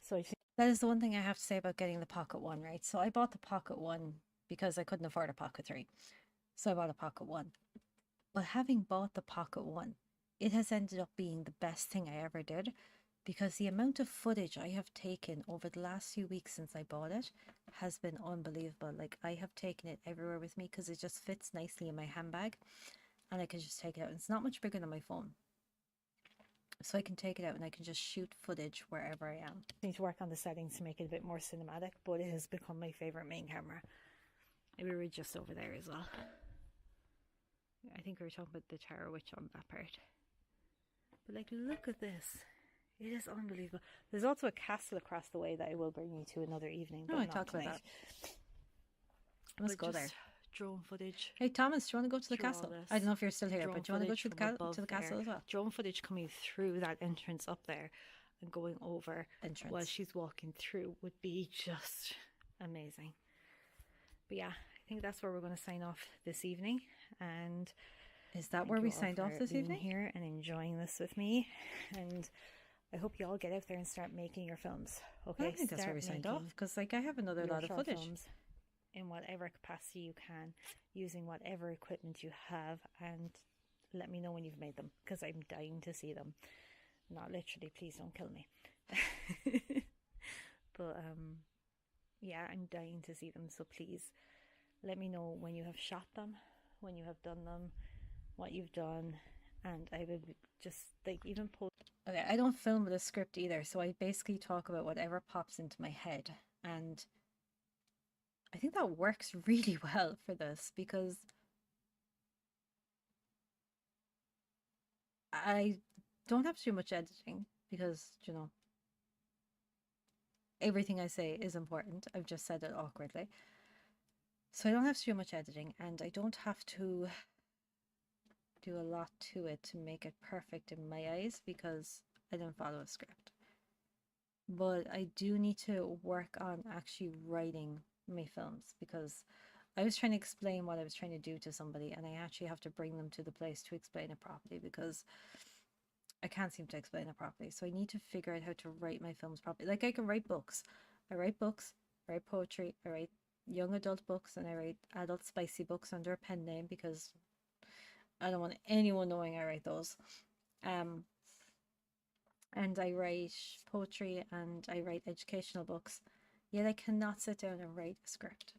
So I think that is the one thing I have to say about getting the Pocket One, right? So I bought the Pocket One because I couldn't afford a Pocket 3. So I bought a Pocket One. But having bought the Pocket One, it has ended up being the best thing I ever did, because the amount of footage I have taken over the last few weeks since I bought it has been unbelievable. Like, I have taken it everywhere with me because it just fits nicely in my handbag and I can just take it out. It's not much bigger than my phone. So I can take it out and I can just shoot footage wherever I am. I need to work on the settings to make it a bit more cinematic, but it has become my favorite main camera. We were just over there as well. I think we were talking about the Tower Witch on that part. But like, look at this. It is unbelievable. There's also a castle across the way that I will bring you to another evening. No, I talked about that. Let's go there. Drone footage. Hey Thomas, do you want to go to the castle? I don't know if you're still here, but do you want to go to the castle as well? Drone footage coming through that entrance up there and going over while she's walking through would be just amazing. But yeah, I think that's where we're going to sign off this evening. And is that where we signed off this evening? Here and enjoying this with me, and I hope you all get out there and start making your films. Okay, I think that's where we signed off, because like I have another lot of footage in whatever capacity you can, using whatever equipment you have, and let me know when you've made them, because I'm dying to see them. Not literally, please don't kill me. But yeah, I'm dying to see them, so please let me know when you have shot them, when you have done them, what you've done, and I would just like even post. Okay, I don't film with a script either, so I basically talk about whatever pops into my head, and I think that works really well for this because I don't have to do much editing because, you know, everything I say is important. I've just said it awkwardly. So I don't have to do much editing, and I don't have to do a lot to it to make it perfect in my eyes because I didn't follow a script. But I do need to work on actually writing my films because I was trying to explain what I was trying to do to somebody, and I actually have to bring them to the place to explain it properly because I can't seem to explain it properly. So I need to figure out how to write my films properly. Like I can write books. I write books, I write poetry, I write young adult books, and I write adult spicy books under a pen name because I don't want anyone knowing I write those. Um, and I write poetry and I write educational books. Yet I cannot sit down and write a script.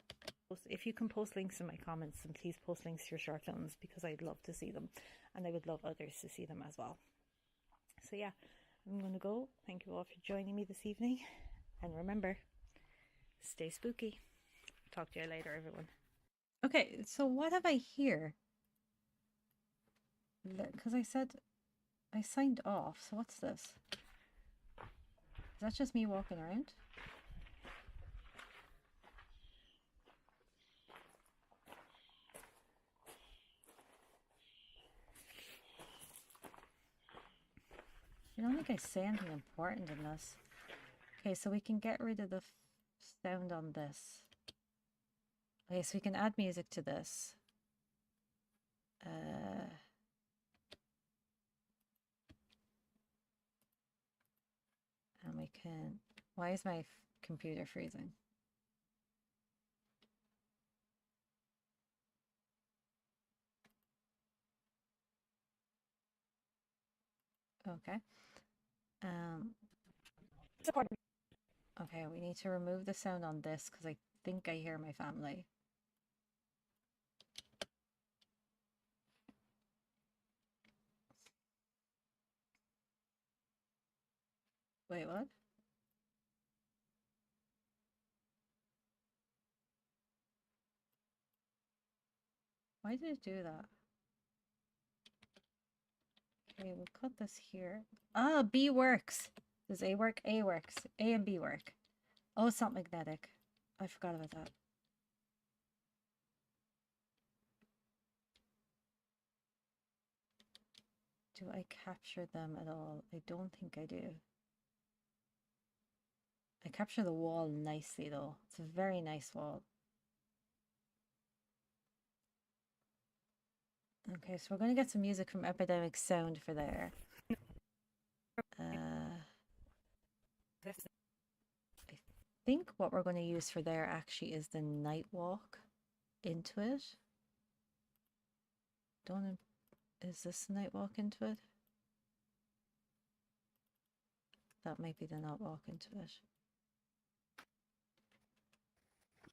If you can post links in my comments, then please post links to your short films because I'd love to see them, and I would love others to see them as well. So yeah, I'm going to go. Thank you all for joining me this evening, and remember, stay spooky. Talk to you later, everyone. Okay, so what have I here? Because I said I signed off, so what's this? Is that just me walking around? I don't think I say anything important in this. Okay, so we can get rid of the sound on this. Okay, so we can add music to this. And we can... Why is my computer freezing? Okay. Okay, we need to remove the sound on this because I think I hear my family. Wait, what? Why did it do that? Okay, we'll cut this here. Ah, B works. Does A work? A works. A and B work. Oh, it's not magnetic. I forgot about that. Do I capture them at all? I don't think I do. I capture the wall nicely though. It's a very nice wall. Okay, so we're going to get some music from Epidemic Sound for there. I think what we're going to use for there actually is the night walk into it. Is this the night walk into it? That might be the night walk into it.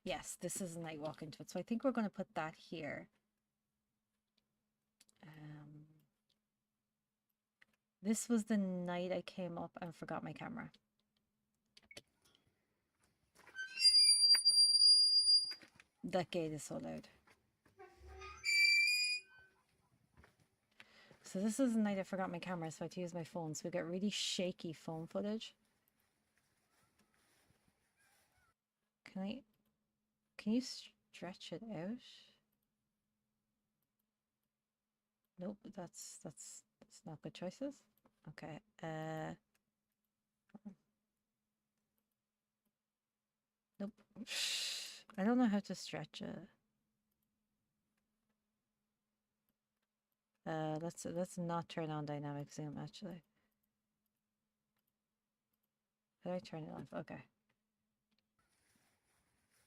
Yes, this is a night walk into it. So I think we're going to put that here. This was the night I came up and forgot my camera. That gate is so loud. So this is the night I forgot my camera, so I had to use my phone. So we get really shaky phone footage. Can you stretch it out? Nope, that's not good choices. Okay. Nope. I don't know how to stretch it. Let's not turn on dynamic zoom actually. Did I turn it off? Okay.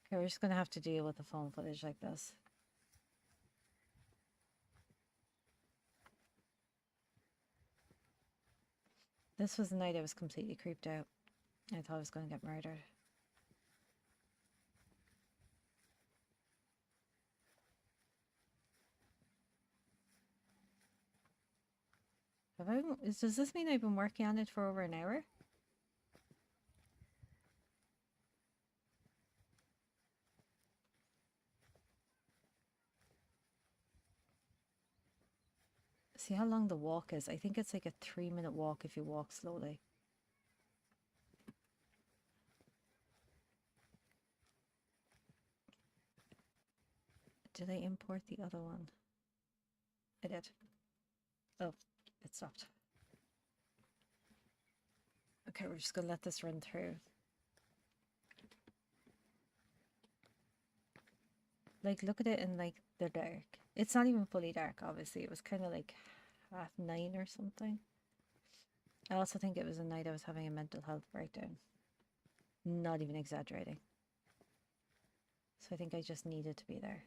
Okay, we're just gonna have to deal with the phone footage like this. This was the night I was completely creeped out. I thought I was going to get murdered. Does this mean I've been working on it for over an hour? See how long the walk is. I think it's like a 3-minute walk if you walk slowly. Did I import the other one? I did. Oh, it stopped. Okay, we're just gonna let this run through. Like, look at it in like the dark. It's not even fully dark, obviously. It was kind of like 9:30 or something. I also think it was a night I was having a mental health breakdown. Not even exaggerating. So I think I just needed to be there.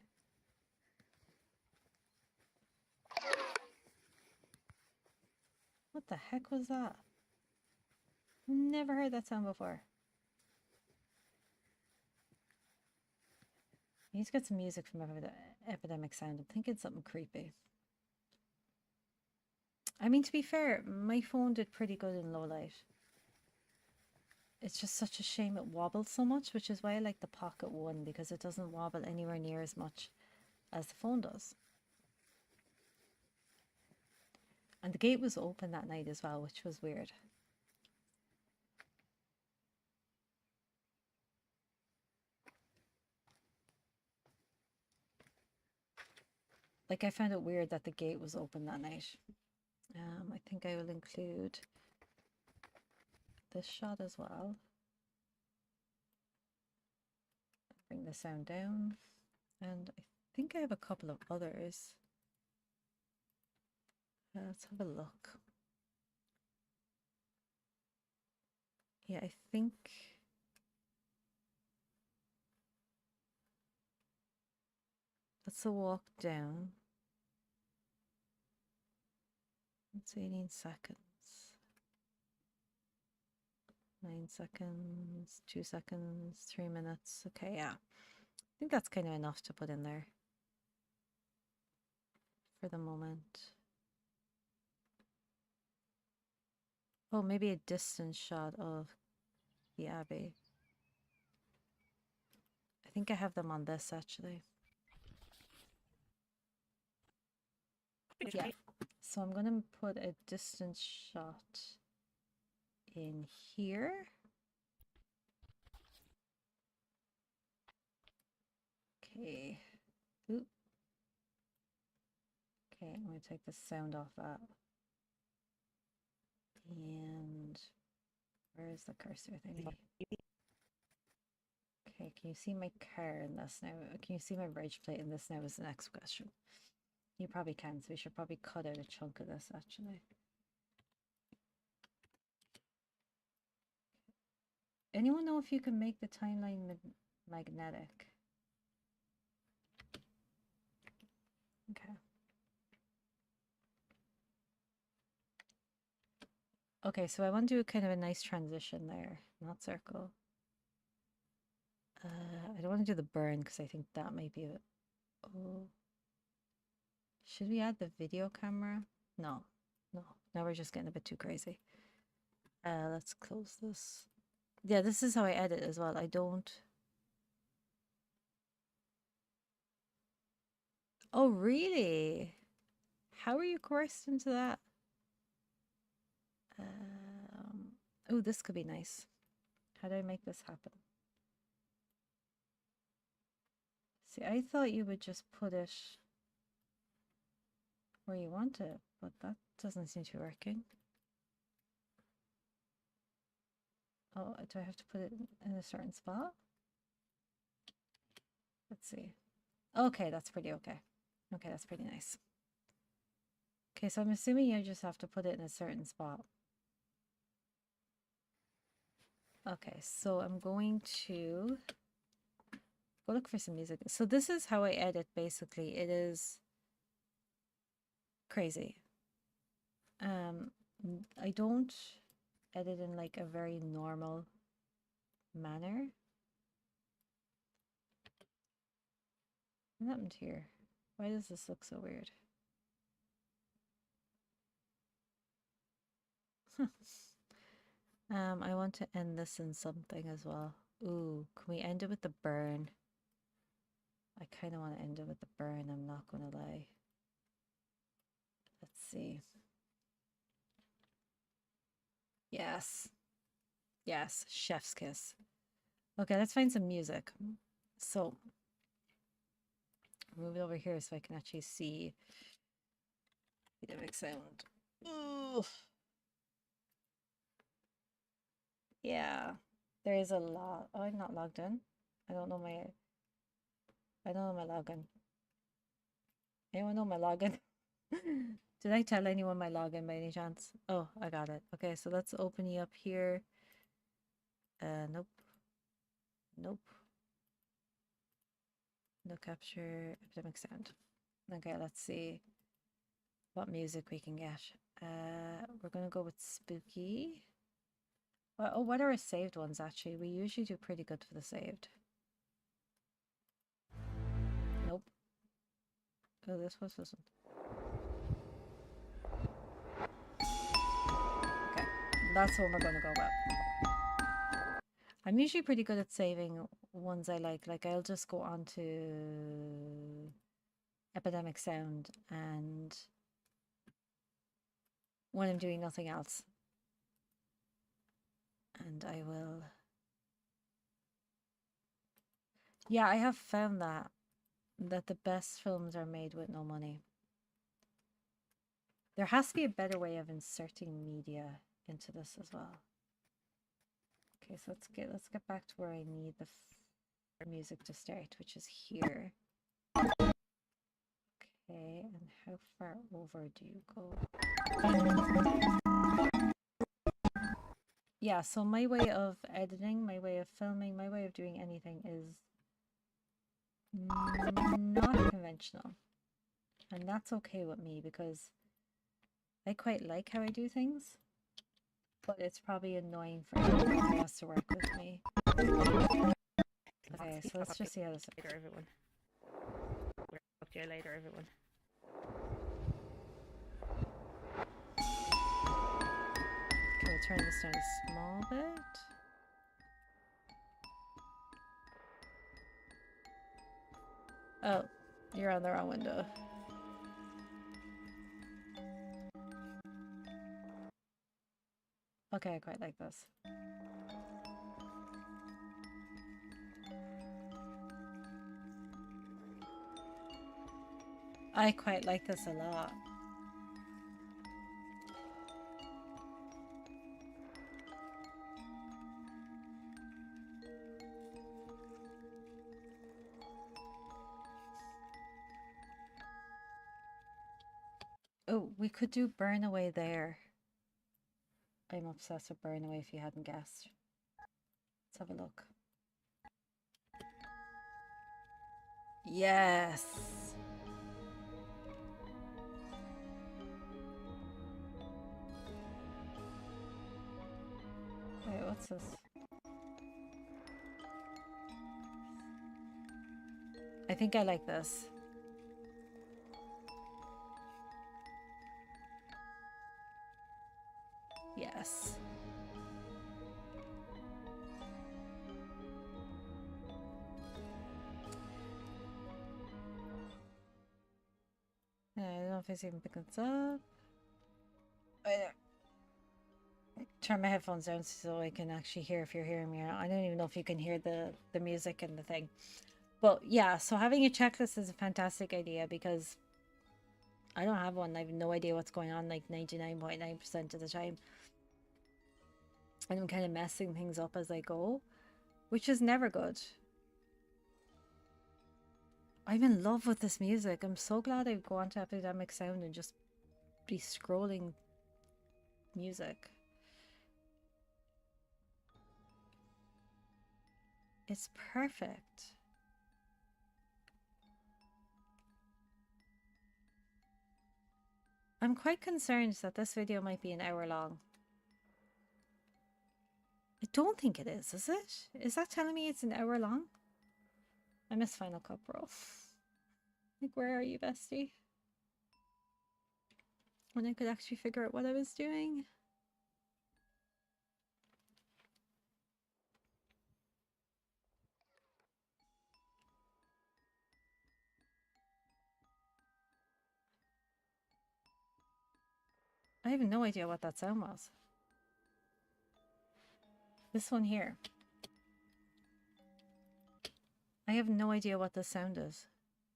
What the heck was that? Never heard that sound before. He's got some music from Epidemic Sound. I'm thinking something creepy. I mean, to be fair, my phone did pretty good in low light. It's just such a shame it wobbled so much, which is why I like the Pocket One, because it doesn't wobble anywhere near as much as the phone does. And the gate was open that night as well, which was weird. Like, I found it weird that the gate was open that night. I think I will include this shot as well. Bring the sound down. And I think I have a couple of others. Let's have a look. Yeah, I think that's a walk down. It's 18 seconds. 9 seconds, 2 seconds, 3 minutes. Okay, yeah. I think that's kind of enough to put in there for the moment. Oh, maybe a distance shot of the Abbey. I think I have them on this actually. Yeah. So I'm going to put a distance shot in here. Okay. Oop. Okay, I'm going to take the sound off that. And where is the cursor thing? Okay, can you see my car in this now? Can you see my reg plate in this now is the next question. You probably can, so we should probably cut out a chunk of this actually. Anyone know if you can make the timeline magnetic? Okay. Okay, so I want to do kind of a nice transition there, not circle. I don't want to do the burn because I think that might be a bit... Oh. Should we add the video camera? No, no. Now we're just getting a bit too crazy. Let's close this. Yeah, this is how I edit as well. I don't... Oh, really? How are you coerced into that? Oh, this could be nice. How do I make this happen? See, I thought you would just put it where you want it, but that doesn't seem to be working. Oh, do I have to put it in a certain spot? Let's see. Okay, that's pretty okay. Okay, that's pretty nice. Okay, so I'm assuming you just have to put it in a certain spot. Okay, so I'm going to go look for some music. So this is how I edit, basically. It is crazy. I don't edit in like a very normal manner. What happened here? Why does this look so weird? I want to end this in something as well. Ooh, can we end it with the burn? I kind of want to end it with the burn, I'm not going to lie. Let's see. Yes. Yes. Chef's kiss. Okay, let's find some music. So, move it over here so I can actually see the big sound. Ooh. Yeah. There is a lot. Oh, I'm not logged in. I don't know my login. Anyone know my login? Did I tell anyone my login by any chance? Oh, I got it. Okay, so let's open you up here. Nope. Nope. No capture, epidemic sound. Okay, let's see what music we can get. We're gonna go with spooky. Oh, what are our saved ones actually? We usually do pretty good for the saved. Nope. Oh, this one. Okay, that's what we're gonna go with. I'm usually pretty good at saving ones I like. Like I'll just go on to epidemic sound and when I'm doing nothing else. And I will. Yeah, I have found that the best films are made with no money. There has to be a better way of inserting media into this as well. Okay, so let's get back to where I need the music to start, which is here. Okay, and how far over do you go? Yeah, so my way of editing, my way of filming, my way of doing anything is not conventional. And that's okay with me because I quite like how I do things, but it's probably annoying for everyone else to work with me. Okay, so let's just see how this later, everyone. We'll talk to you later, everyone. Okay, we'll turn this down a small bit. Oh, you're on the wrong window. Okay, I quite like this. I quite like this a lot. Oh, we could do Burn Away there. I'm obsessed with Burn Away if you hadn't guessed. Let's have a look. Yes! Wait, what's this? I think I like this. Yes. I don't know if it's even picking this up. Turn my headphones down so I can actually hear if you're hearing me. I don't even know if you can hear the music and the thing. But yeah, so having a checklist is a fantastic idea because I don't have one. I have no idea what's going on like 99.9% of the time. And I'm kind of messing things up as I go, which is never good. I'm in love with this music. I'm so glad I go onto Epidemic Sound and just be scrolling music. It's perfect. I'm quite concerned that this video might be an hour long. I don't think it is it? Is that telling me it's an hour long? I miss Final Cut Pro. Like, where are you, bestie? When I could actually figure out what I was doing. I have no idea what that sound was. This one here. I have no idea what this sound is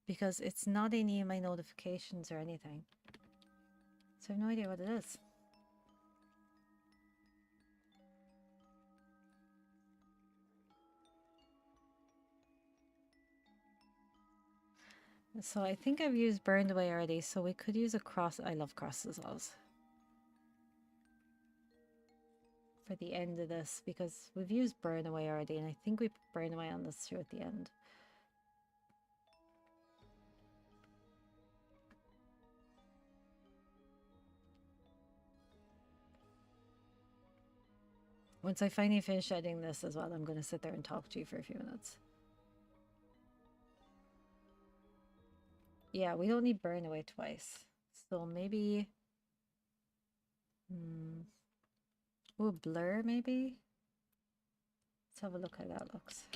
because it's not any of my notifications or anything. So I have no idea what it is. So I think I've used Burned Away already, so we could use a cross. I love cross dissolves for the end of this because we've used Burn Away already, and I think we put Burn Away on this too at the end. Once I finally finish editing this as well, I'm going to sit there and talk to you for a few minutes. Yeah, we don't need Burn Away twice. So maybe... Oh, Blur maybe? Let's have a look how that looks.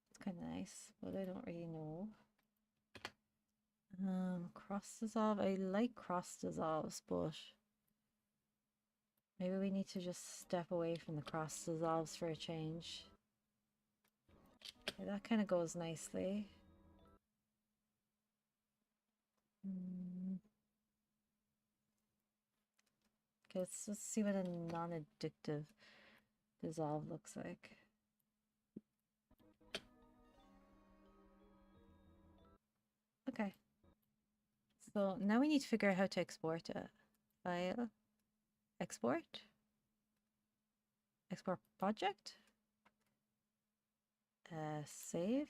It's kind of nice, but I don't really know. Cross dissolve. I like cross dissolves, but maybe we need to just step away from the cross dissolves for a change. Okay, that kind of goes nicely. Okay, let's just see what a non-addictive dissolve looks like. Okay. So now we need to figure out how to export it. File, export, export project, save.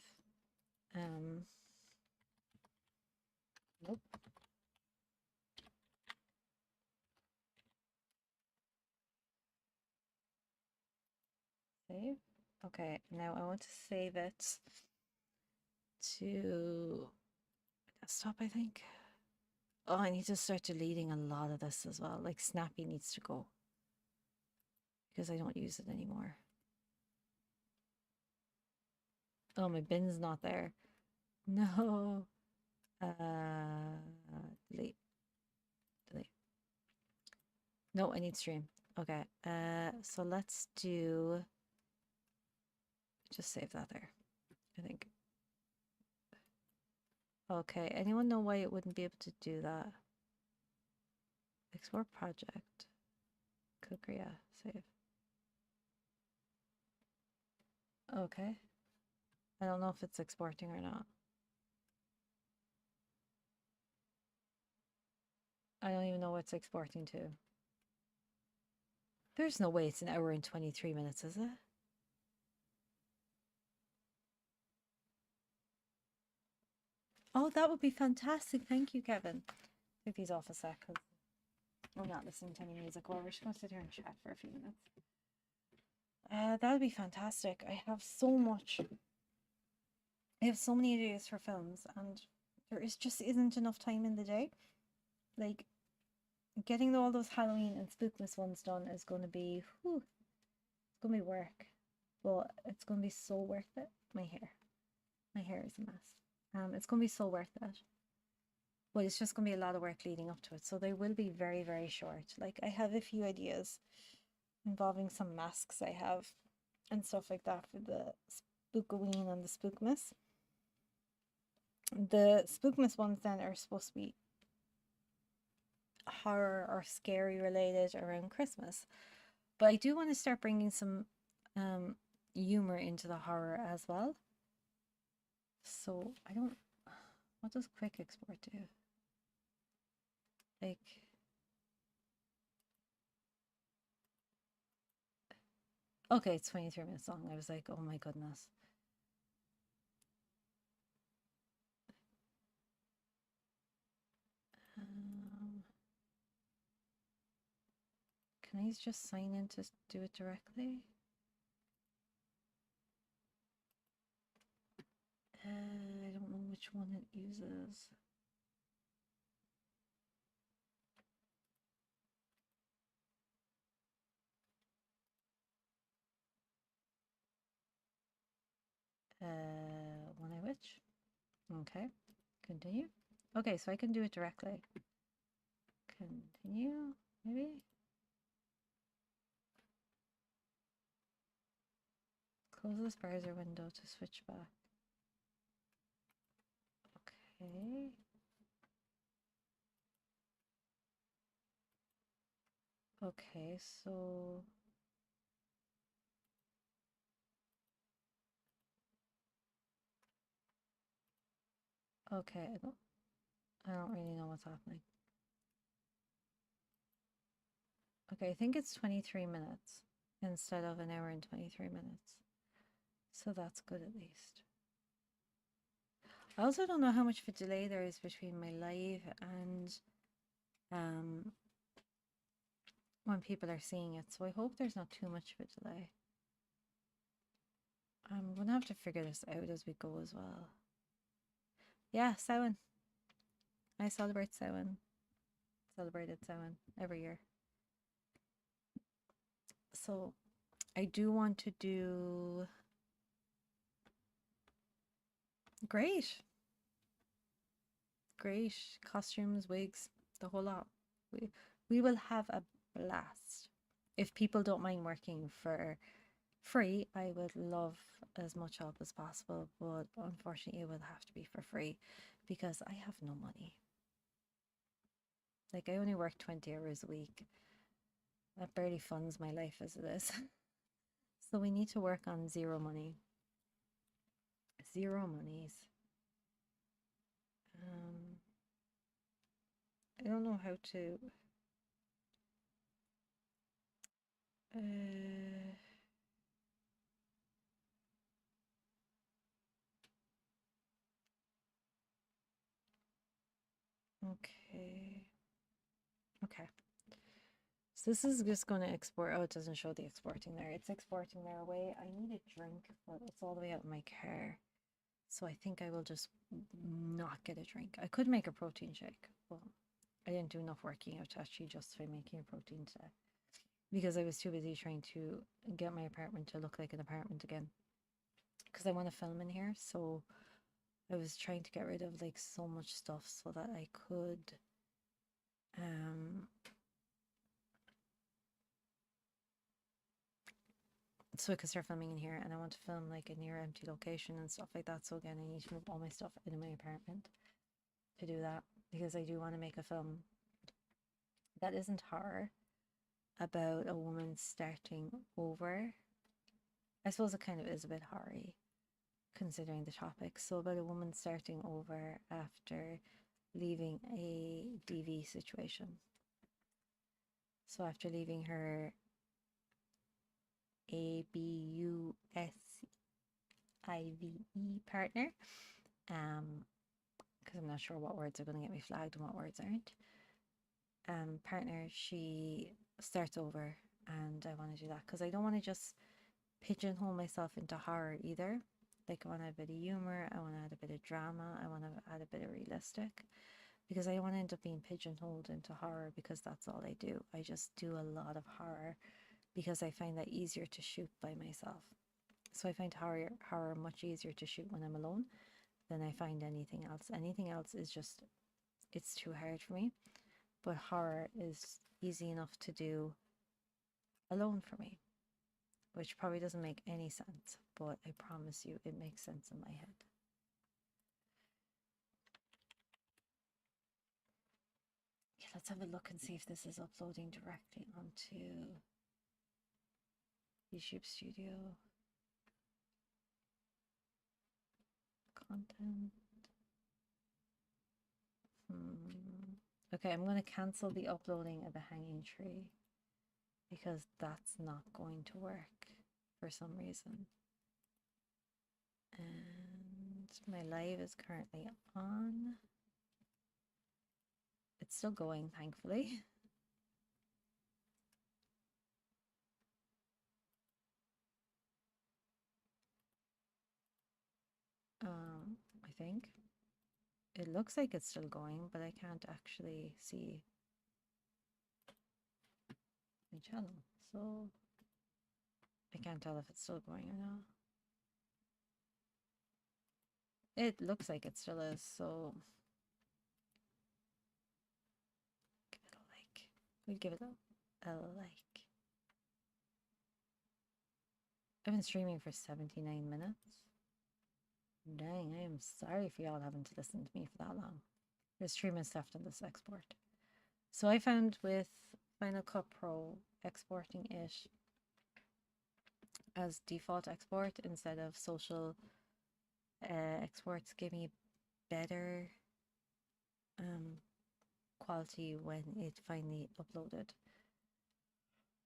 Nope. Save. Okay, now I want to save it to desktop, I think. Oh, I need to start deleting a lot of this as well. Like Snappy needs to go because I don't use it anymore. Oh, my bin's not there. No. Delete. Delete. No, I need stream. Okay. So let's do just save that there, I think. Okay, anyone know why it wouldn't be able to do that? Export project. Cooker, yeah, save. Okay. I don't know if it's exporting or not. I don't even know what it's exporting to. There's no way it's an hour and 23 minutes, is it? Oh, that would be fantastic. Thank you, Kevin. Take these off a sec because we're not listening to any music. Well, we're just going to sit here and chat for a few minutes. That would be fantastic. I have so much. I have so many ideas for films, and there just isn't enough time in the day. Like, getting all those Halloween and Spookmas ones done is going to be, whew, it's going to be work. But it's going to be so worth it. My hair is a mess. It's going to be so worth it. But it's just going to be a lot of work leading up to it. So they will be very, very short. Like, I have a few ideas involving some masks I have and stuff like that for the Spookaween and the Spookmas. The Spookmas ones then are supposed to be horror or scary related around Christmas. But I do want to start bringing some humor into the horror as well. So I don't... What does quick export do? Like... Okay, it's 23 minutes long. I was like, oh my goodness. Can I just sign in to do it directly? I don't know which one it uses. One I which? Okay, continue. Okay, so I can do it directly. Continue, maybe? Close this browser window to switch back. Okay. Okay, so okay, I don't really know what's happening. Okay, I think it's 23 minutes instead of an hour and 23 minutes. So that's good at least. I also don't know how much of a delay there is between my live and when people are seeing it. So I hope there's not too much of a delay. I'm gonna have to figure this out as we go as well. Yeah, Samhain. I celebrate Samhain. Celebrated Samhain every year. So I do want to do great costumes, wigs, the whole lot. We will have a blast. If people don't mind working for free, I would love as much help as possible, but unfortunately it will have to be for free because I have no money. Like, I only work 20 hours a week. That barely funds my life as it is. So we need to work on zero money. Zero monies. I don't know how to okay. Okay. So this is just going to export. Oh, it doesn't show the exporting there. It's exporting there away. I need a drink, but it's all the way out in my car. So I think I will just not get a drink. I could make a protein shake, but I didn't do enough working out to actually justify making a protein today because I was too busy trying to get my apartment to look like an apartment again. Because I want to film in here, so I was trying to get rid of like so much stuff so that I could so I could start filming in here, and I want to film like a near empty location and stuff like that. So again, I need to move all my stuff into my apartment to do that because I do want to make a film that isn't horror about a woman starting over. I suppose it kind of is a bit horror-y considering the topic. So about a woman starting over after leaving a DV situation. So after leaving her ABUSIVE partner, because I'm not sure what words are going to get me flagged and what words aren't. Partner, she starts over, and I want to do that because I don't want to just pigeonhole myself into horror either. Like, I want to add a bit of humor, I want to add a bit of drama, I want to add a bit of realistic, because I don't want to end up being pigeonholed into horror because that's all I do. I just do a lot of horror because I find that easier to shoot by myself. So I find horror much easier to shoot when I'm alone than I find anything else. Anything else is just, it's too hard for me. But horror is easy enough to do alone for me, which probably doesn't make any sense, but I promise you it makes sense in my head. Okay, let's have a look and see if this is uploading directly onto YouTube Studio. Content. Okay, I'm going to cancel the uploading of the hanging tree because that's not going to work for some reason. And my live is currently on. It's still going, thankfully. I think. It looks like it's still going, but I can't actually see my channel. So I can't tell if it's still going or not. It looks like it still is, so give it a We'll give it a like. I've been streaming for 79 minutes. Dang, I am sorry for y'all having to listen to me for that long. There's 3 minutes left on this export. So I found with Final Cut Pro, exporting it as default export instead of social exports gave me better quality when it finally uploaded,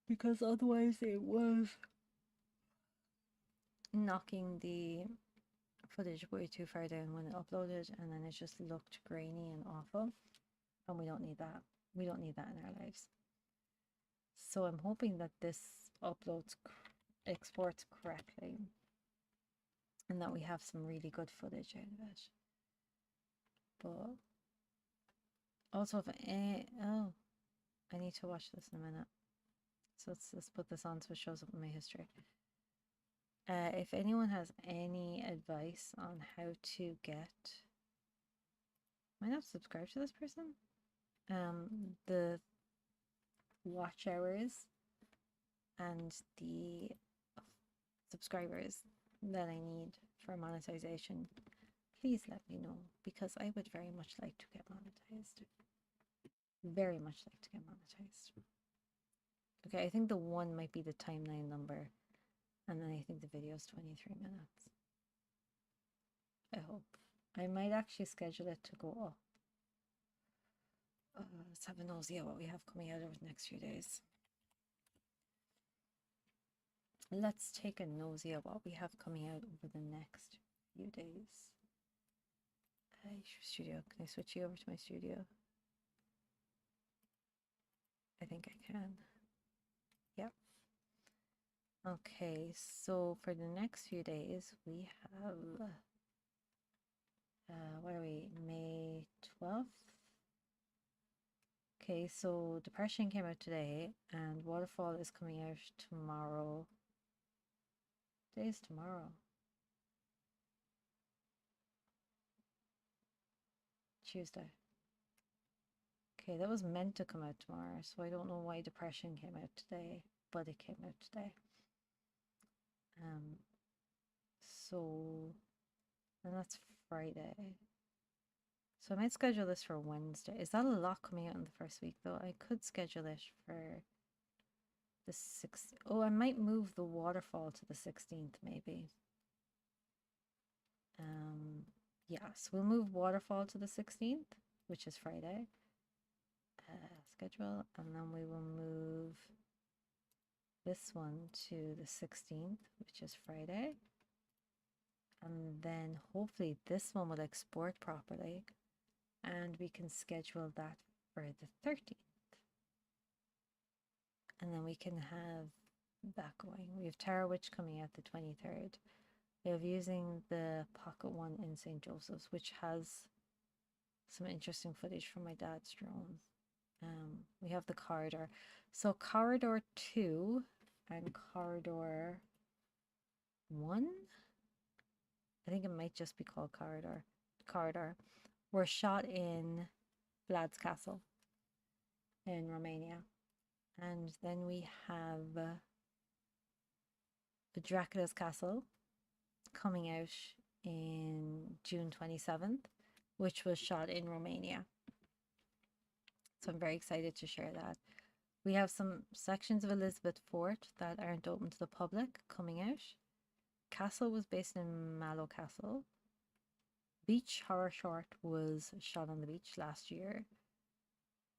because otherwise it was knocking the footage way too far down when it uploaded, and then it just looked grainy and awful, and we don't need that. We don't need that in our lives. So I'm hoping that this exports correctly, and that we have some really good footage out of it. But also, if I need to watch this in a minute. So let's put this on so it shows up in my history. If anyone has any advice on how to get, might not subscribe to this person, the watch hours and the subscribers that I need for monetization, please let me know, because I would very much like to get monetized. Very much like to get monetized. Okay, I think the 1 might be the timeline number, and then I think the video is 23 minutes. I hope. I might actually schedule it to go up. Let's have a nosy at what we have coming out over the next few days. Let's take a nosy at what we have coming out over the next few days. Studio. Can I switch you over to my studio? I think I can. Yep. Okay, so for the next few days, we have, what are we, May 12th? Okay, so Depression came out today, and Waterfall is coming out tomorrow. Today's tomorrow. Tuesday. Okay, that was meant to come out tomorrow, so I don't know why Depression came out today, but it came out today. So, and that's Friday. So I might schedule this for Wednesday. Is that a lot coming out in the first week, though? I could schedule it for the 6th. Oh, I might move the Waterfall to the 16th, maybe. Yeah, so we'll move Waterfall to the 16th, which is Friday. Schedule, and then we will move this one to the 16th, which is Friday. And then hopefully this one will export properly, and we can schedule that for the 13th. And then we can have that going. We have Tara Witch coming out the 23rd. We have Using the Pocket One in St. Joseph's, which has some interesting footage from my dad's drone. We have the Corridor. So Corridor 2 and Corridor 1, I think it might just be called Corridor, were shot in Vlad's Castle in Romania. And then we have the Dracula's Castle coming out in June 27th, which was shot in Romania. So I'm very excited to share that. We have some sections of Elizabeth Fort that aren't open to the public coming out. Castle was based in Mallow Castle. Beach Horror Short was shot on the beach last year.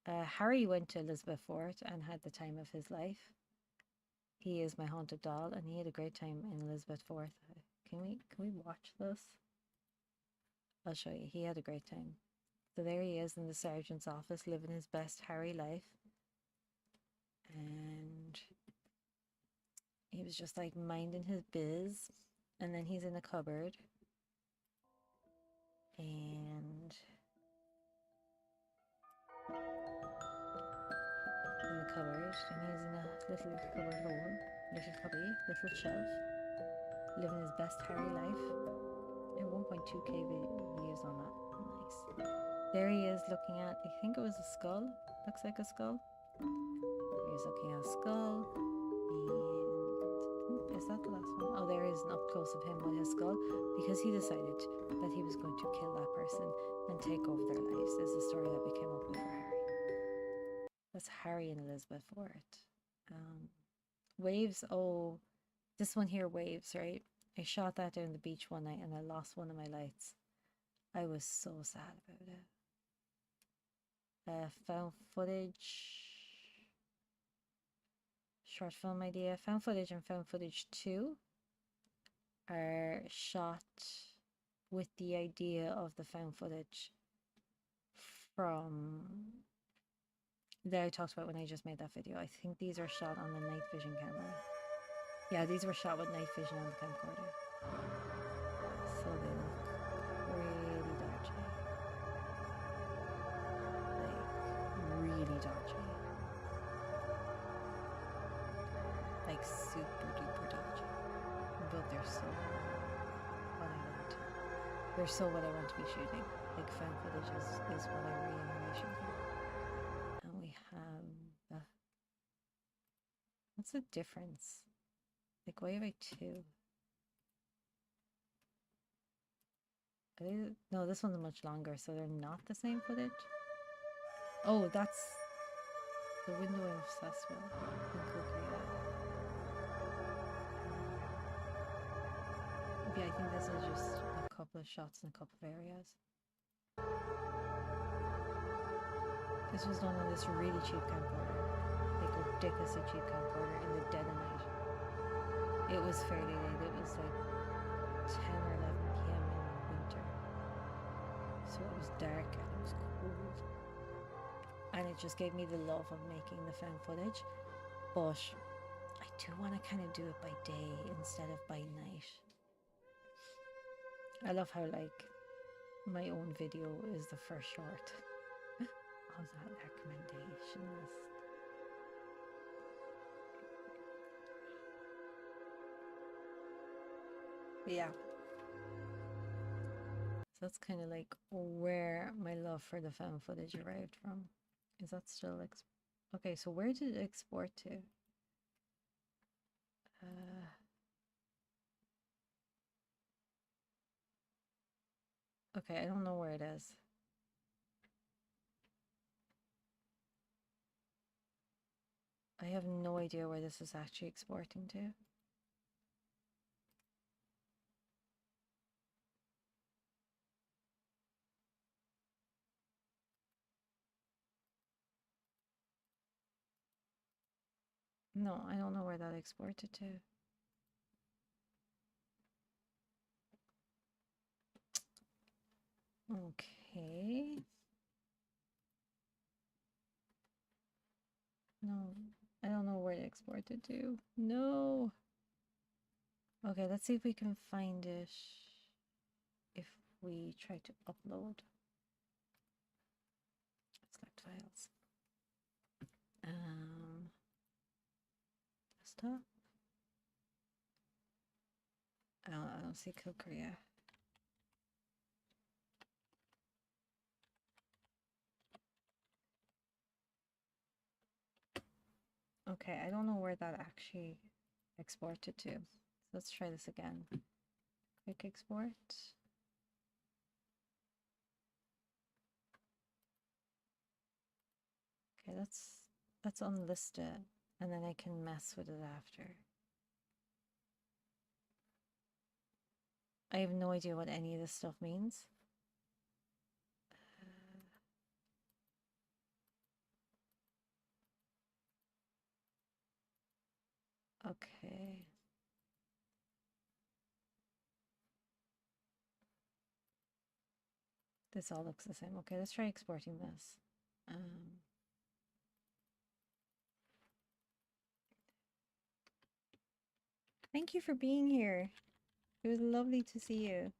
Harry went to Elizabeth Fort and had the time of his life. He is my haunted doll, and he had a great time in Elizabeth Fort. Can we watch this? I'll show you. He had a great time. So there he is in the sergeant's office, living his best Harry life. And he was just like minding his biz. And then he's in a cupboard. And in the cupboard. And he's in a little cupboard hole. Little cubby, little shelf. Living his best Harry life. And 1.2k views on that. Nice. There he is looking at, I think it was a skull. Looks like a skull. he's looking at a skull. And is that the last one? Oh, there is an up close of him with his skull, because he decided that he was going to kill that person and take over their lives. Is the story that we came up with for Harry. That's Harry and Elizabeth for it. Waves. Oh, this one here, Waves, right? I shot that down the beach one night and I lost one of my lights. I was so sad about it. Found footage. Short film idea. Found footage and found footage 2 are shot with the idea of the found footage from that I talked about when I just made that video. I think these are shot on the night vision camera. Yeah, these were shot with night vision on the camcorder. So they look really dodgy. Like, really dodgy. Like, super duper dodgy. But they're so what I want. They're so what I want to be shooting. Like, found footage is what I really want to be shooting. And we have... what's the difference? Like, why have I 2? No, this one's much longer, so they're not the same footage. Oh, that's the window I'm obsessed with in Korea. Yeah, I think this is just a couple of shots in a couple of areas. This was done on this really cheap camcorder, like ridiculously cheap camcorder in the dead of night. It was fairly late. It was like 10 or 11 p.m. in winter. So it was dark and it was cold. And it just gave me the love of making the found footage. But I do want to kind of do it by day instead of by night. I love how, like, my own video is the first short of that recommendation list. But yeah. So that's kind of like where my love for the found footage arrived from. Is that still okay? So where did it export to? Okay, I don't know where it is. I have no idea where this is actually exporting to. No, I don't know where that exported to. Okay. No, I don't know where it exported to. No. Okay, let's see if we can find it if we try to upload. Select files. Desktop. I don't see Korea. Okay, I don't know where that actually exported to. So let's try this again. Quick export. Okay, let's unlist it, and then I can mess with it after. I have no idea what any of this stuff means. Okay. This all looks the same. Okay, let's try exporting this. Thank you for being here. It was lovely to see you.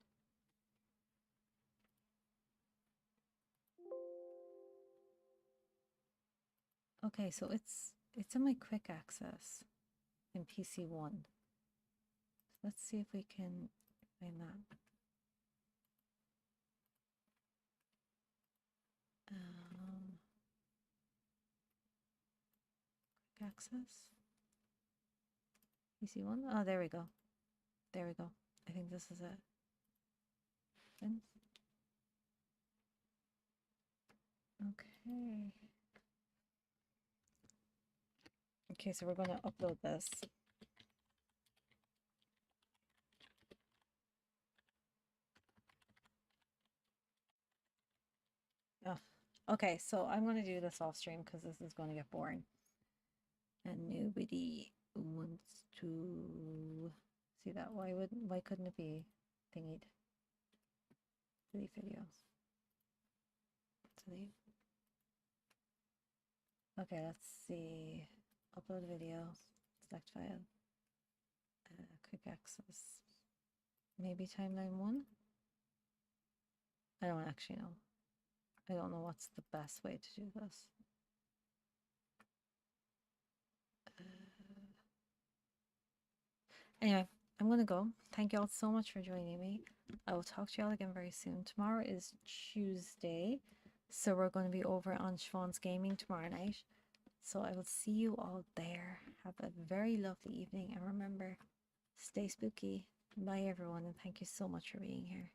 Okay, so it's in my quick access in PC1. Let's see if we can find that. access. You see one? Oh, there we go. There we go. I think this is it. Then. Okay. Okay, so we're going to upload this. Oh, okay, so I'm going to do this off stream because this is going to get boring. And nobody wants to see that. Why couldn't it be thingied? Delete videos. Delete. Okay, let's see. Upload video. Select file. Quick access. Maybe timeline 1? I don't actually know. I don't know what's the best way to do this. Anyway, I'm gonna go. Thank you all so much for joining me. I will talk to you all again very soon. Tomorrow is Tuesday, so we're going to be over on Siobhan's Gaming tomorrow night. So I will see you all there. Have a very lovely evening, and remember, stay spooky. Bye everyone, and thank you so much for being here.